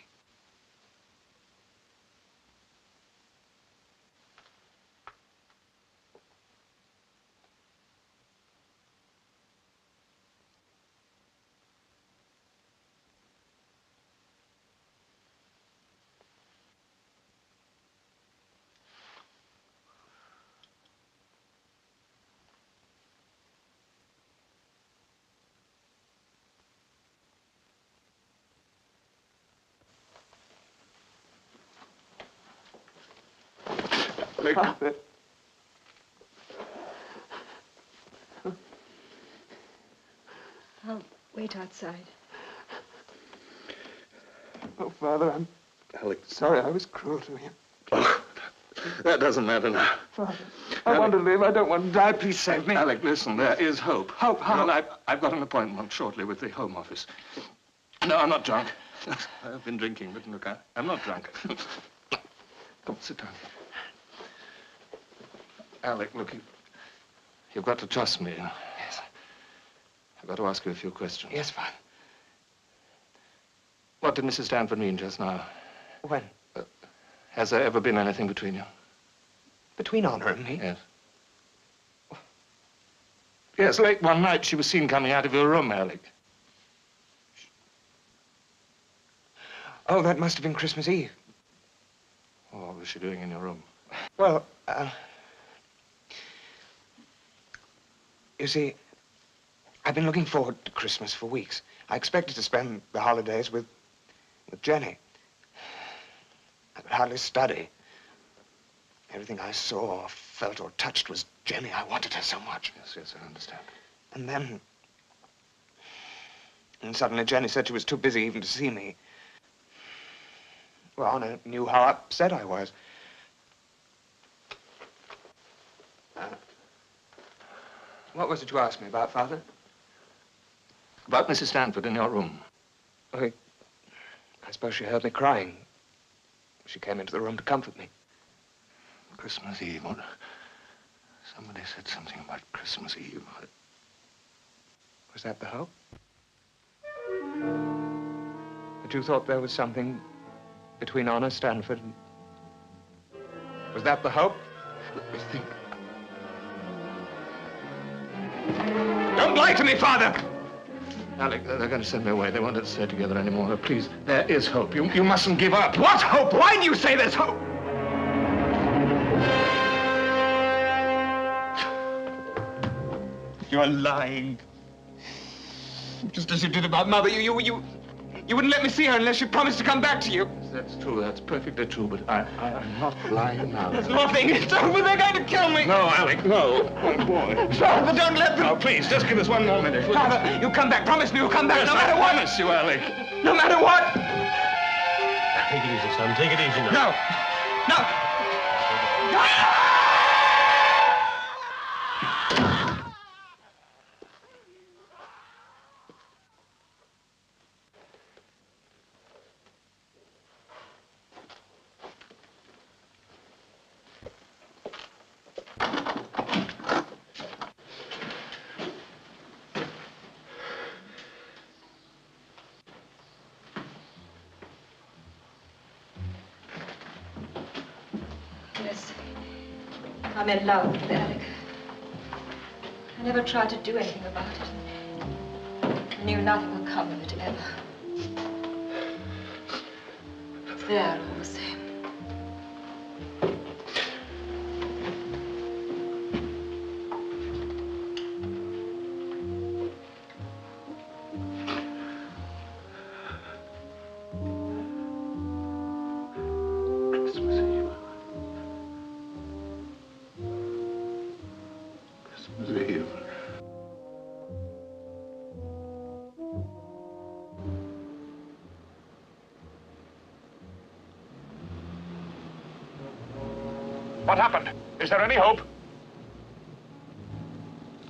I'll wait outside. Oh, Father, I'm Alec, sorry I was cruel to you. Oh, that doesn't matter now. Father, I want to live. I don't want to die. Please save me. Alec, listen, there is hope. Hope? How? Well, I've got an appointment shortly with the Home Office. No, I'm not drunk. I've been drinking, but look, I'm not drunk. Come, sit down. Alec, look, you've got to trust me. Yes. I've got to ask you a few questions. Yes, Father. What did Mrs. Stanford mean just now? When? Has there ever been anything between you? Between Honor and me? Yes. Yes, late one night she was seen coming out of your room, Alec. Oh, that must have been Christmas Eve. Oh, what was she doing in your room? Well, you see, I've been looking forward to Christmas for weeks. I expected to spend the holidays with Jenny. I could hardly study. Everything I saw, or felt, or touched was Jenny. I wanted her so much. Yes, yes, I understand. And suddenly Jenny said she was too busy even to see me. Well, Honor knew how upset I was. What was it you asked me about, Father? About Mrs. Stanford in your room. I suppose she heard me crying. She came into the room to comfort me. Christmas Eve. Somebody said something about Christmas Eve. Was that the hope? But you thought there was something between honor Stanford and... Was that the hope? Let me think. Don't lie to me, Father! Alec, they're going to send me away. They won't let us stay together anymore. Please, there is hope. You mustn't give up. What hope? Why do you say there's hope? You're lying. Just as you did about Mother. You wouldn't let me see her unless she promised to come back to you. That's true. That's perfectly true. But I'm not lying now. There's nothing. It's over. They're going to kill me. No, Alec, no. Oh, boy. Father, don't let them. Oh, please, just give us one more minute. Father, you come back. Promise me you'll come back Yes, no matter I what. promise you, Alec. No matter what. Take it easy, son. Take it easy now. No. No. Yes, I'm in love with Alec. I never tried to do anything about it. I knew nothing would come of it ever. It's there all the same. What happened? Is there any hope?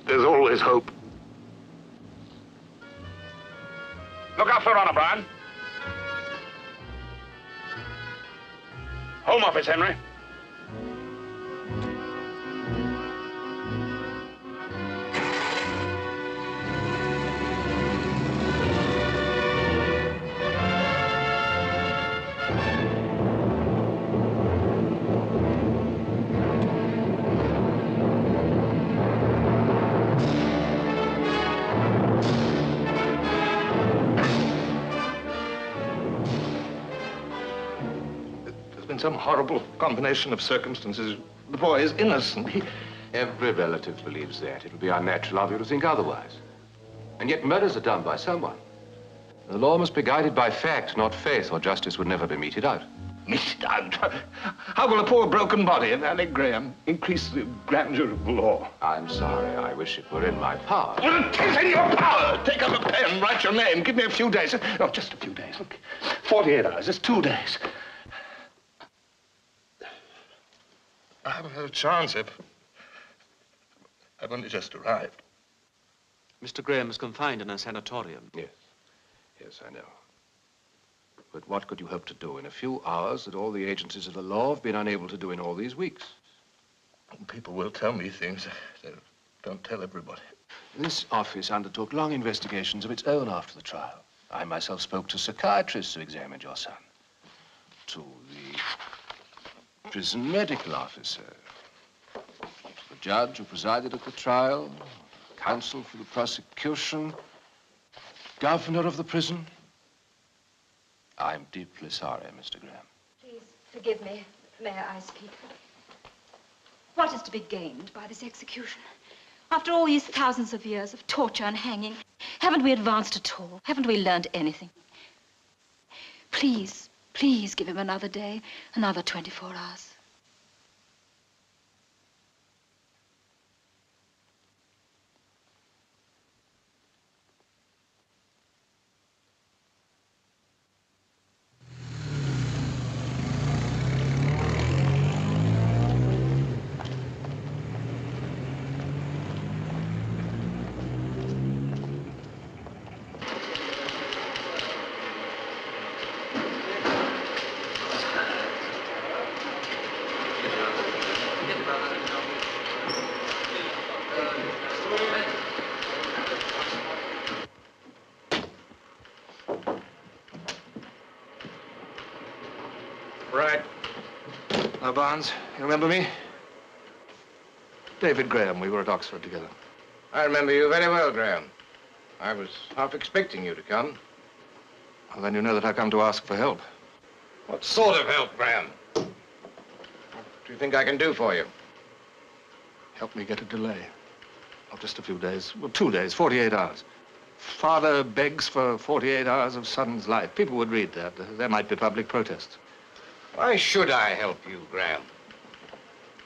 There's always hope. Look after her, O'Brien. Home office, Henry. Some horrible combination of circumstances. The boy is innocent. Every relative believes that. It would be unnatural of you to think otherwise. And yet murders are done by someone. The law must be guided by fact, not faith, or justice would never be meted out. Meted out? How will a poor broken body of Alec Graham increase the grandeur of the law? I'm sorry. I wish it were in my power. Well, it is in your power. Take up a pen, write your name. Give me a few days. No, just a few days. Look, 48 hours. It's 2 days. I haven't had a chance if I've only just arrived. Mr. Graham is confined in a sanatorium. Yes. Yes, I know. But what could you hope to do in a few hours that all the agencies of the law have been unable to do in all these weeks? People will tell me things they don't tell everybody. This office undertook long investigations of its own after the trial. I myself spoke to psychiatrists who examined your son, to the prison medical officer, to the judge who presided at the trial, counsel for the prosecution, governor of the prison. I'm deeply sorry, Mr. Graham. Please forgive me. May I speak? What is to be gained by this execution? After all these thousands of years of torture and hanging, haven't we advanced at all? Haven't we learned anything? Please, please give him another day, another 24 hours. Barnes. You remember me? David Graham. We were at Oxford together. I remember you very well, Graham. I was half expecting you to come. Well, then you know that I come to ask for help. What sort of help, Graham? What do you think I can do for you? Help me get a delay. Of just a few days. Well, 2 days, 48 hours. Father begs for 48 hours of son's life. People would read that. There might be public protests. Why should I help you, Graham?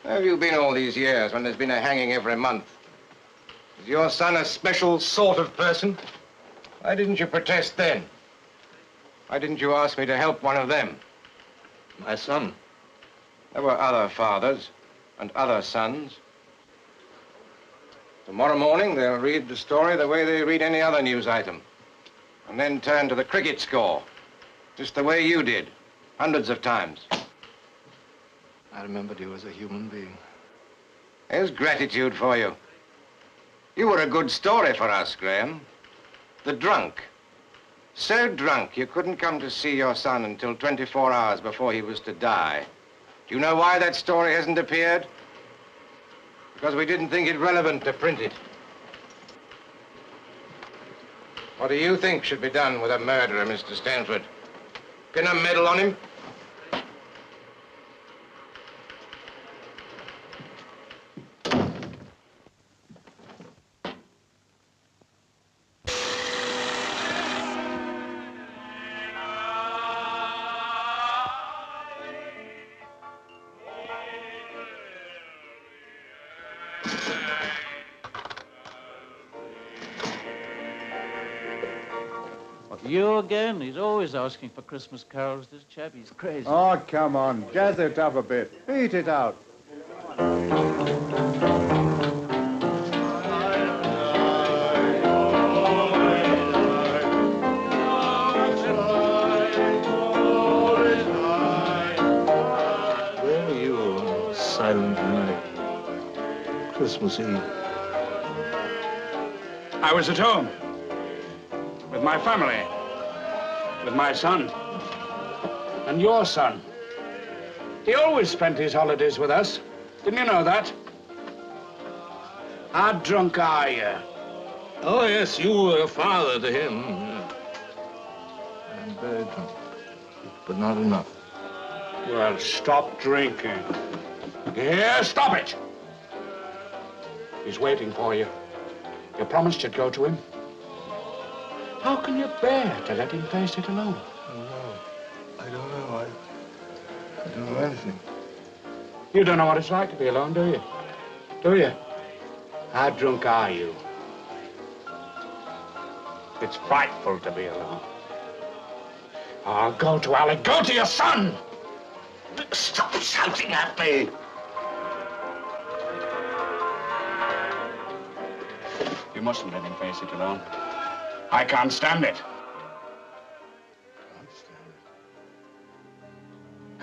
Where have you been all these years when there's been a hanging every month? Is your son a special sort of person? Why didn't you protest then? Why didn't you ask me to help one of them? My son. There were other fathers and other sons. Tomorrow morning, they'll read the story the way they read any other news item. And then turn to the cricket score, just the way you did, hundreds of times. I remembered you as a human being. There's gratitude for you. You were a good story for us, Graham. The drunk. So drunk you couldn't come to see your son until 24 hours before he was to die. Do you know why that story hasn't appeared? Because we didn't think it relevant to print it. What do you think should be done with a murderer, Mr. Stanford? Pin a medal on him? You again? He's always asking for Christmas carols, this chap. He's crazy. Oh, come on. Jazz it up a bit. Beat it out. Where were you on silent night? Christmas Eve. I was at home. With my family. With my son. And your son. He always spent his holidays with us. Didn't you know that? How drunk are you? Oh, yes, you were a father to him. I'm very drunk, but not enough. Well, stop drinking. Yeah, stop it! He's waiting for you. You promised you'd go to him. How can you bear to let him face it alone? I don't know. I don't know anything. You don't know what it's like to be alone, do you? Do you? How drunk are you? It's frightful to be alone. Oh, go to Alec. Go to your son! Stop shouting at me! You mustn't let him face it alone. I can't stand it.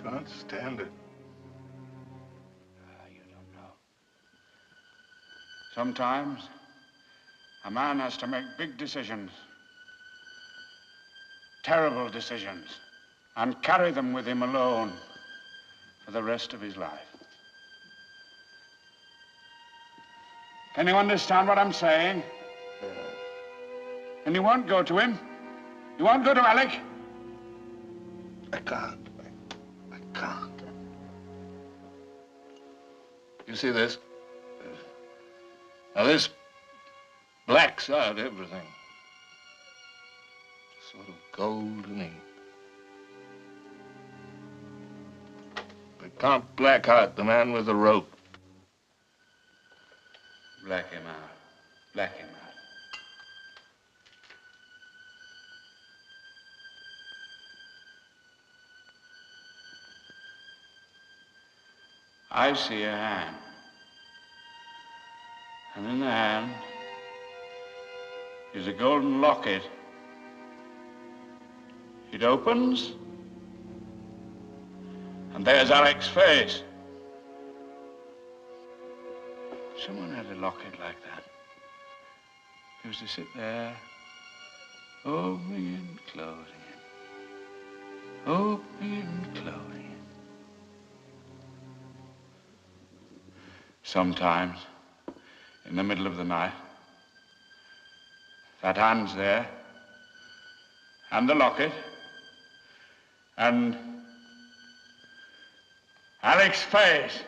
Can't stand it. You don't know. Sometimes a man has to make big decisions. Terrible decisions. And carry them with him alone for the rest of his life. Can you understand what I'm saying? And you won't go to him? You won't go to Alec? I can't. I can't. You see this? Now this blacks out everything. Sort of golden ink. But can't black out the man with the rope. Black him out. Black him out. I see a hand. And in the hand is a golden locket. It opens, and there's Alec's face. Someone had a locket like that. He was to sit there, opening and closing it, opening and closing it. Sometimes, in the middle of the night, that hand's there, and the locket, and Alec's face.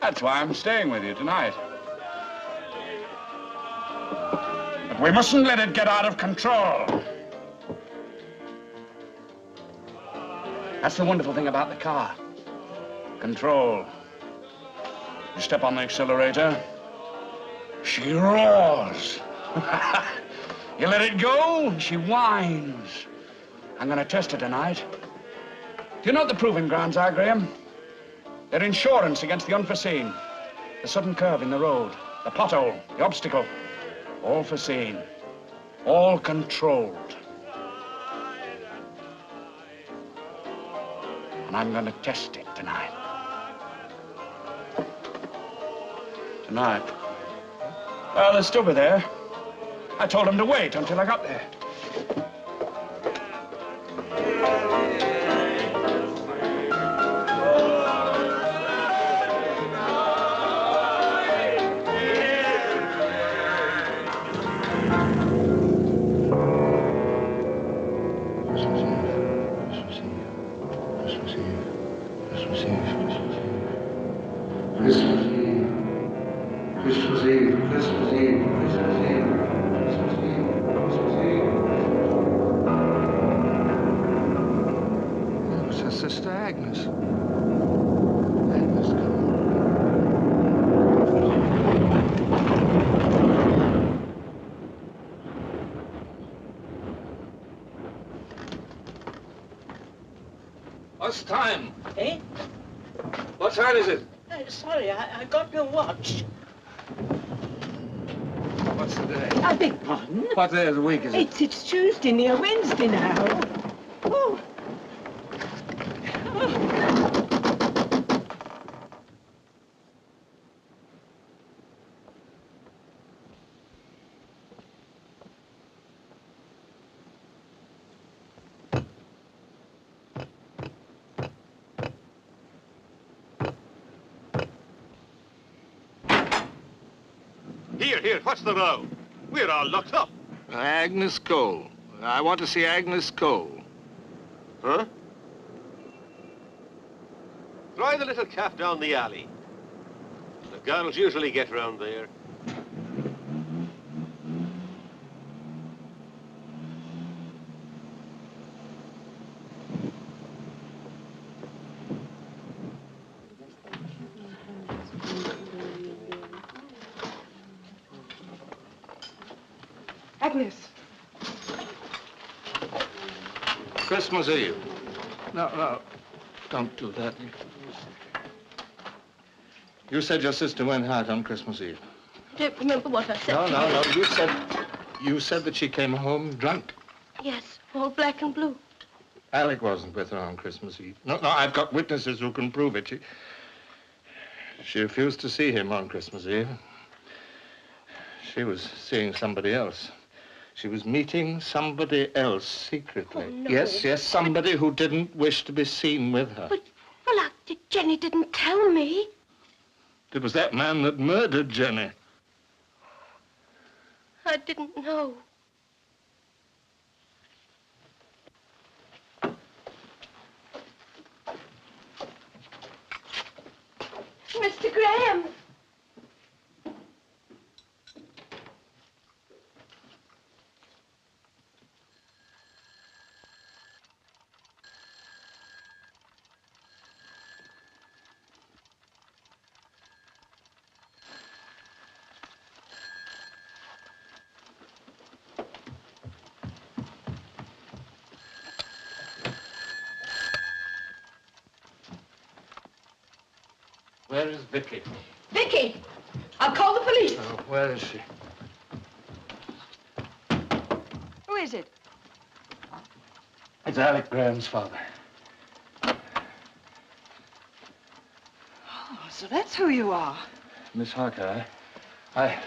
That's why I'm staying with you tonight. But we mustn't let it get out of control. That's the wonderful thing about the car. Control. You step on the accelerator, she roars. You let it go, she whines. I'm gonna test her tonight. Do you know what the proving grounds are, Graham? They're insurance against the unforeseen. The sudden curve in the road, the pothole, the obstacle. All foreseen, all controlled. And I'm gonna test it tonight. Tonight? Well, they'll still be there. I told them to wait until I got there. Sister Agnes. What's time? Eh? What time is it? Sorry, I got no watch. What's the day? I beg pardon? What day of the week is it? It's Tuesday, near Wednesday now. Oh. Here, what's the row? We're all locked up. Agnes Cole. I want to see Agnes Cole. Huh? Drive the little calf down the alley. The girls usually get round there. Agnes. Christmas Eve. No, don't do that. You said your sister went out on Christmas Eve. Don't remember what I said. No. You said that she came home drunk. Yes, all black and blue. Alec wasn't with her on Christmas Eve. No, I've got witnesses who can prove it. She refused to see him on Christmas Eve. She was seeing somebody else. She was meeting somebody else secretly. Oh, no. Yes, somebody who didn't wish to be seen with her. But, well, Jenny didn't tell me. It was that man that murdered Jenny. I didn't know. Mr. Graham! Where is Vicky? Vicky! I'll call the police. Oh, where is she? Who is it? It's Alec Graham's father. Oh, so that's who you are. Miss Harker, What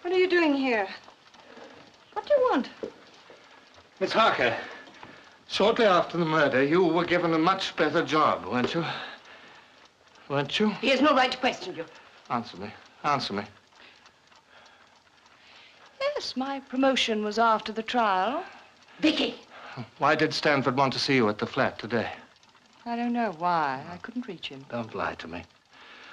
are you doing here? What do you want? Miss Harker, Shortly after the murder, you were given a much better job, weren't you? Weren't you? He has no right to question you. Answer me. Answer me. Yes, my promotion was after the trial. Vicky! Why did Stanford want to see you at the flat today? I don't know why. I couldn't reach him. Don't lie to me.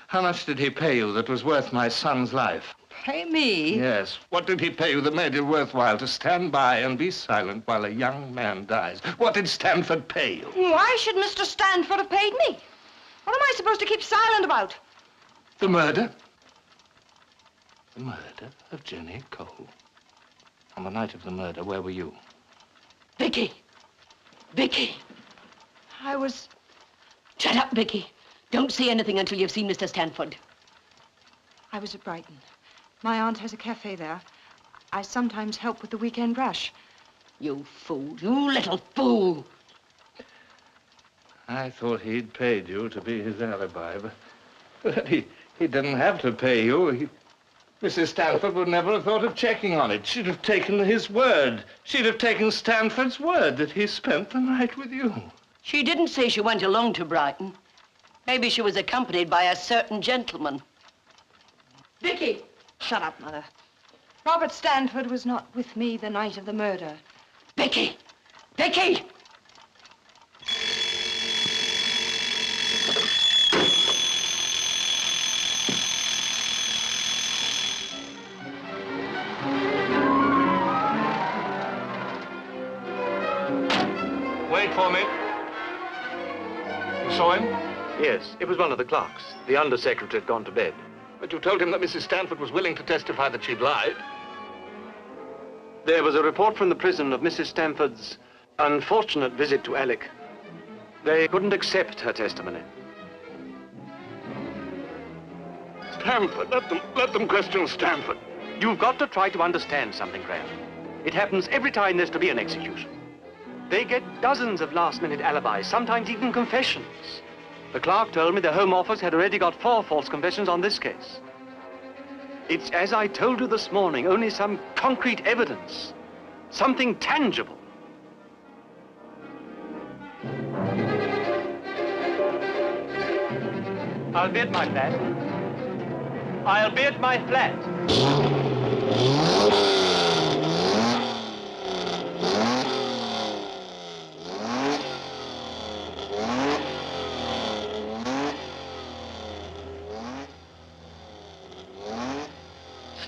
How much did he pay you that was worth my son's life? Pay me? Yes. What did he pay you that made it worthwhile to stand by and be silent while a young man dies? What did Stanford pay you? Why should Mr. Stanford have paid me? What am I supposed to keep silent about? The murder? The murder of Jenny Cole. On the night of the murder, where were you? Vicky! Vicky! I was... Shut up, Vicky. Don't say anything until you've seen Mr. Stanford. I was at Brighton. My aunt has a cafe there. I sometimes help with the weekend rush. You fool. You little fool. I thought he'd paid you to be his alibi, but he didn't have to pay you. Mrs. Stanford would never have thought of checking on it. She'd have taken his word. She'd have taken Stanford's word that he spent the night with you. She didn't say she went alone to Brighton. Maybe she was accompanied by a certain gentleman. Vicky! Shut up, Mother. Robert Stanford was not with me the night of the murder. Vicky! Vicky! Wait for me. You saw him? Yes, it was one of the clerks. The undersecretary had gone to bed. But you told him that Mrs. Stanford was willing to testify that she'd lied. There was a report from the prison of Mrs. Stanford's unfortunate visit to Alec. They couldn't accept her testimony. Stanford, let them question Stanford. You've got to try to understand something, Graham. It happens every time there's to be an execution. They get dozens of last-minute alibis, sometimes even confessions. The clerk told me the Home Office had already got 4 false confessions on this case. It's, as I told you this morning, only some concrete evidence, something tangible. I'll be at my flat. I'll be at my flat.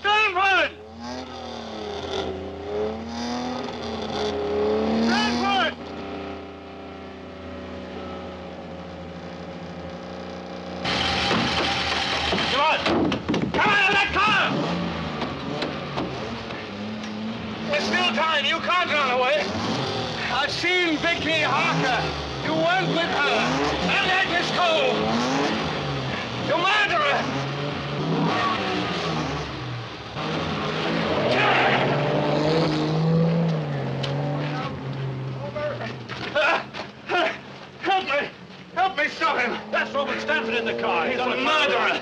Stanford! Stanford! Come on! Come out of that car! There's still time. You can't run away. I've seen Vicky Harker. You weren't with her. And Agnes Cole. You murderer! Help me! Help me stop him! That's Robert Stanford in the car. He's a murderer!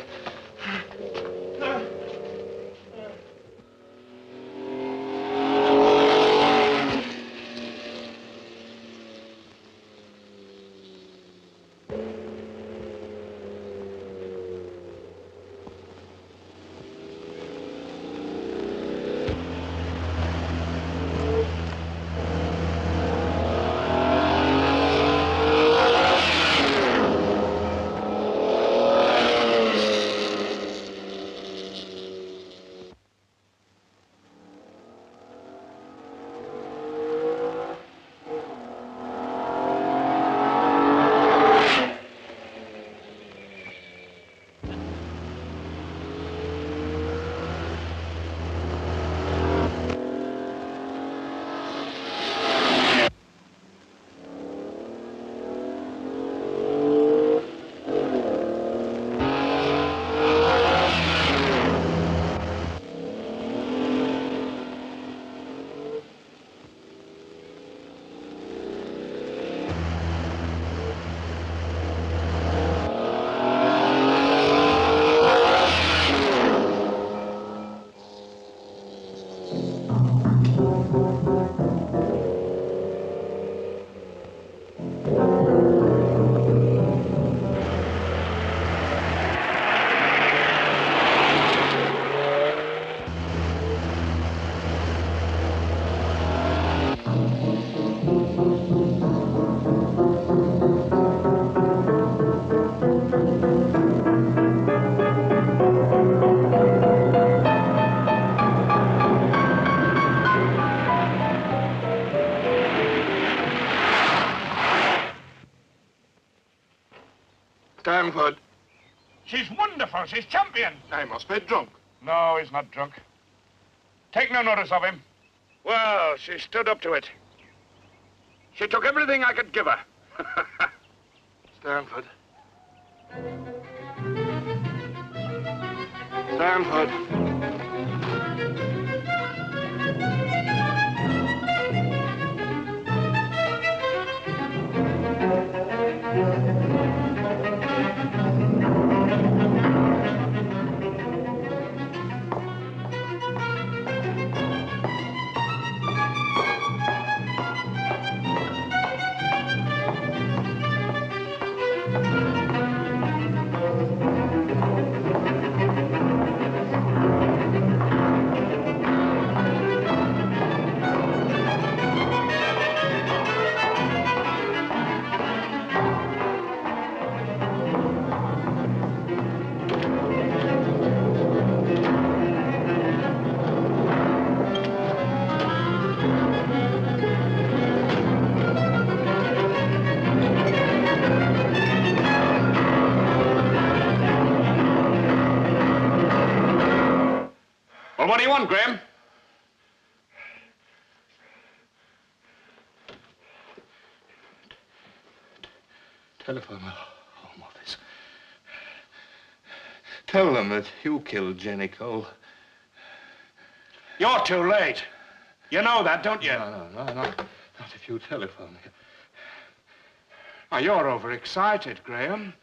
Stanford. She's wonderful. She's champion. I must be drunk. No, he's not drunk. Take no notice of him. Well, she stood up to it. She took everything I could give her. Stanford. Stanford. Well, what do you want, Graham? Telephone the Home Office. Tell them that you killed Jenny Cole. You're too late. You know that, don't you? No, not if you telephone. Oh, you're overexcited, Graham.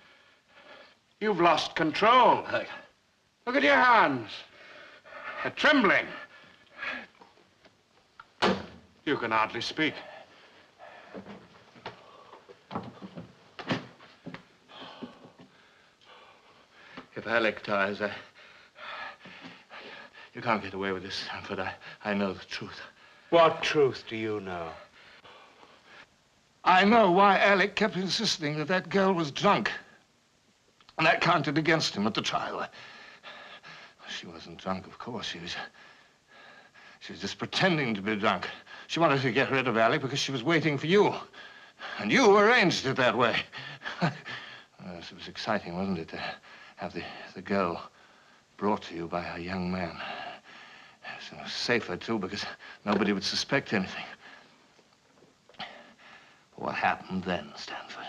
You've lost control. Look at your hands. They're trembling. You can hardly speak. If Alec dies, you can't get away with this, Stanford. I know the truth. What truth do you know? I know why Alec kept insisting that that girl was drunk. And that counted against him at the trial. She wasn't drunk, of course. She was just pretending to be drunk. She wanted to get rid of Alec because she was waiting for you. And you arranged it that way. Yes, it was exciting, wasn't it, to have the girl brought to you by a young man. It was safer, too, because nobody would suspect anything. But what happened then, Stanford?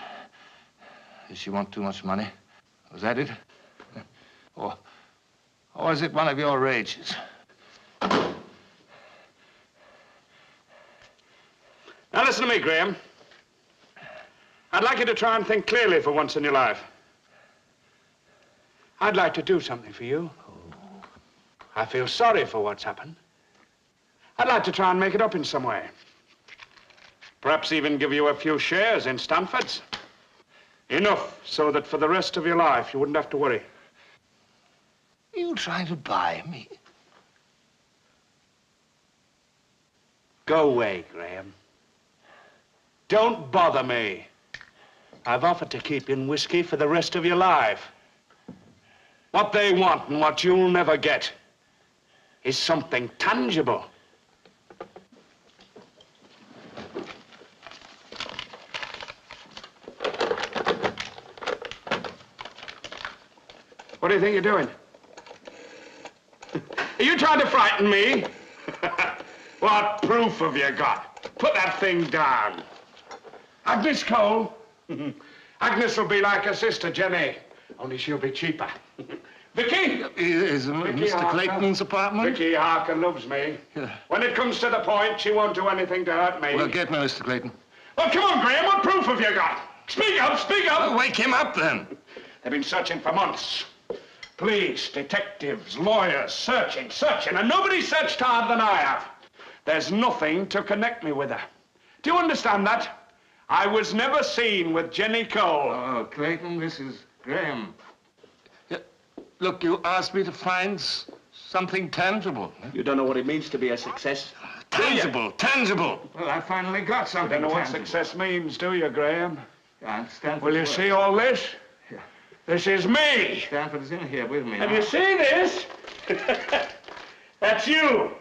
Did she want too much money? Was that it? Or was it one of your rages? Now listen to me, Graham. I'd like you to try and think clearly for once in your life. I'd like to do something for you. I feel sorry for what's happened. I'd like to try and make it up in some way. Perhaps even give you a few shares in Stanford's. Enough so that for the rest of your life you wouldn't have to worry. Are you trying to buy me? Go away, Graham. Don't bother me. I've offered to keep you in whiskey for the rest of your life. What they want and what you'll never get is something tangible. What do you think you're doing? Are you trying to frighten me? What proof have you got? Put that thing down. Agnes Cole? Agnes will be like her sister, Jenny, only she'll be cheaper. Vicky? Is Mr. Clayton's apartment? Vicky Harker loves me. Yeah. When it comes to the point, she won't do anything to hurt me. Well, get me Mr. Clayton. Well, come on, Graham, what proof have you got? Speak up, speak up! Well, wake him up, then. They've been searching for months. Police, detectives, lawyers, searching, and nobody searched harder than I have. There's nothing to connect me with her. Do you understand that? I was never seen with Jenny Cole. Oh, Clayton, this is Graham. Look, you asked me to find something tangible. You don't know what it means to be a success. Tangible. Well, I finally got something You don't know what tangible. success means, do you, Graham? Stanford. Will you see all this? Yeah. This is me. Stanford is in here with me. Have you seen this? That's you.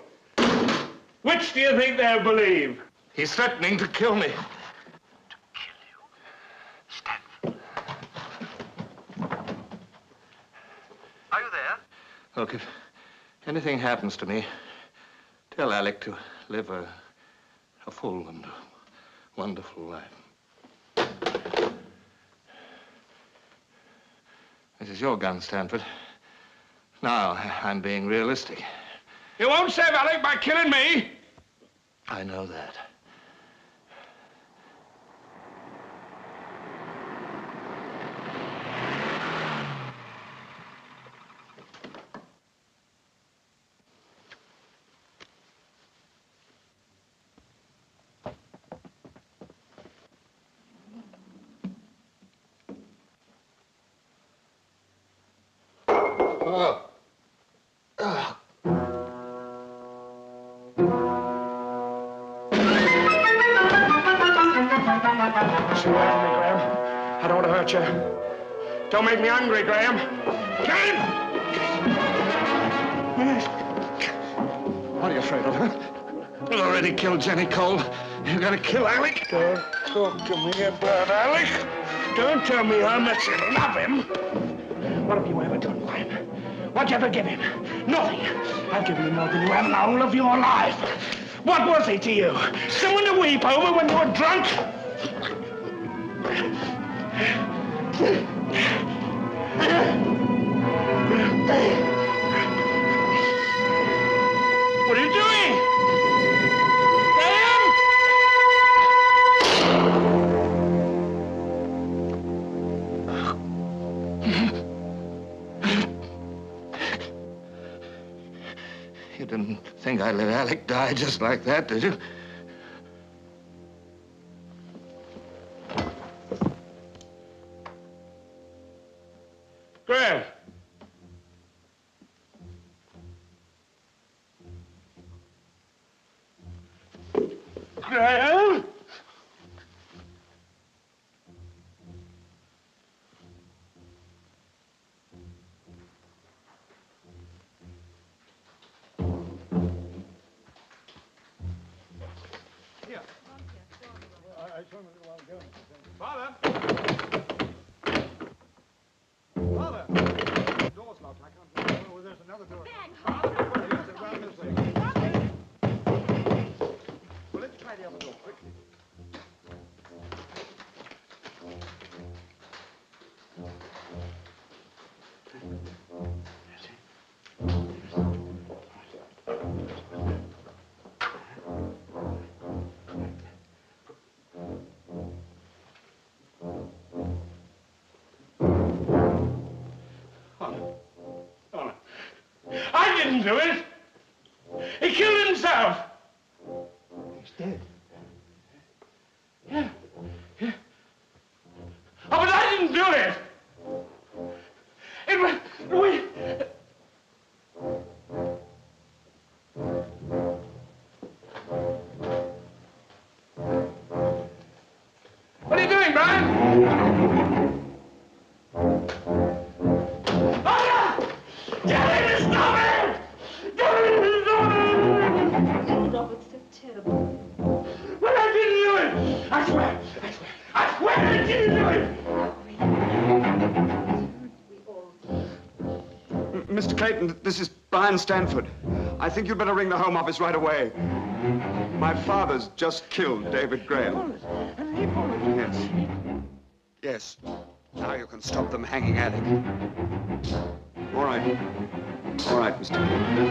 Which do you think they'll believe? He's threatening to kill me. Look, if anything happens to me, tell Alec to live a full and wonderful life. This is your gun, Stanford. Now, I'm being realistic. You won't save Alec by killing me. I know that. Stay away from me, Graham. I don't want to hurt you. Don't make me angry, Graham. Graham! What are you afraid of, huh? You already killed Jenny Cole. You're gonna kill Alec? Don't talk to me about Alec. Don't tell me how much you love him. What have you ever done for him? What'd you ever give him? Nothing. I've given him more than you have in the whole of your life. What was he to you? Someone to weep over when you were drunk? What are you doing? Graham? You didn't think I'd let Alec die just like that, did you? Graham. Graham? Father! Father! The door's locked. I can't get it. Oh, there's another door. Well, let's try the other door quickly. I didn't do it. He killed himself. He's dead. Yeah. Yeah. Oh, but I didn't do it. It was... What are you doing, Brian? Robert's so terrible. Well, I didn't do it! I swear! I swear I didn't do it! Mr. Clayton, this is Brian Stanford. I think you'd better ring the Home Office right away. My father's just killed David Graham. Yes. Yes. Now you can stop them hanging Alec. All right. All right, Mr. Clayton.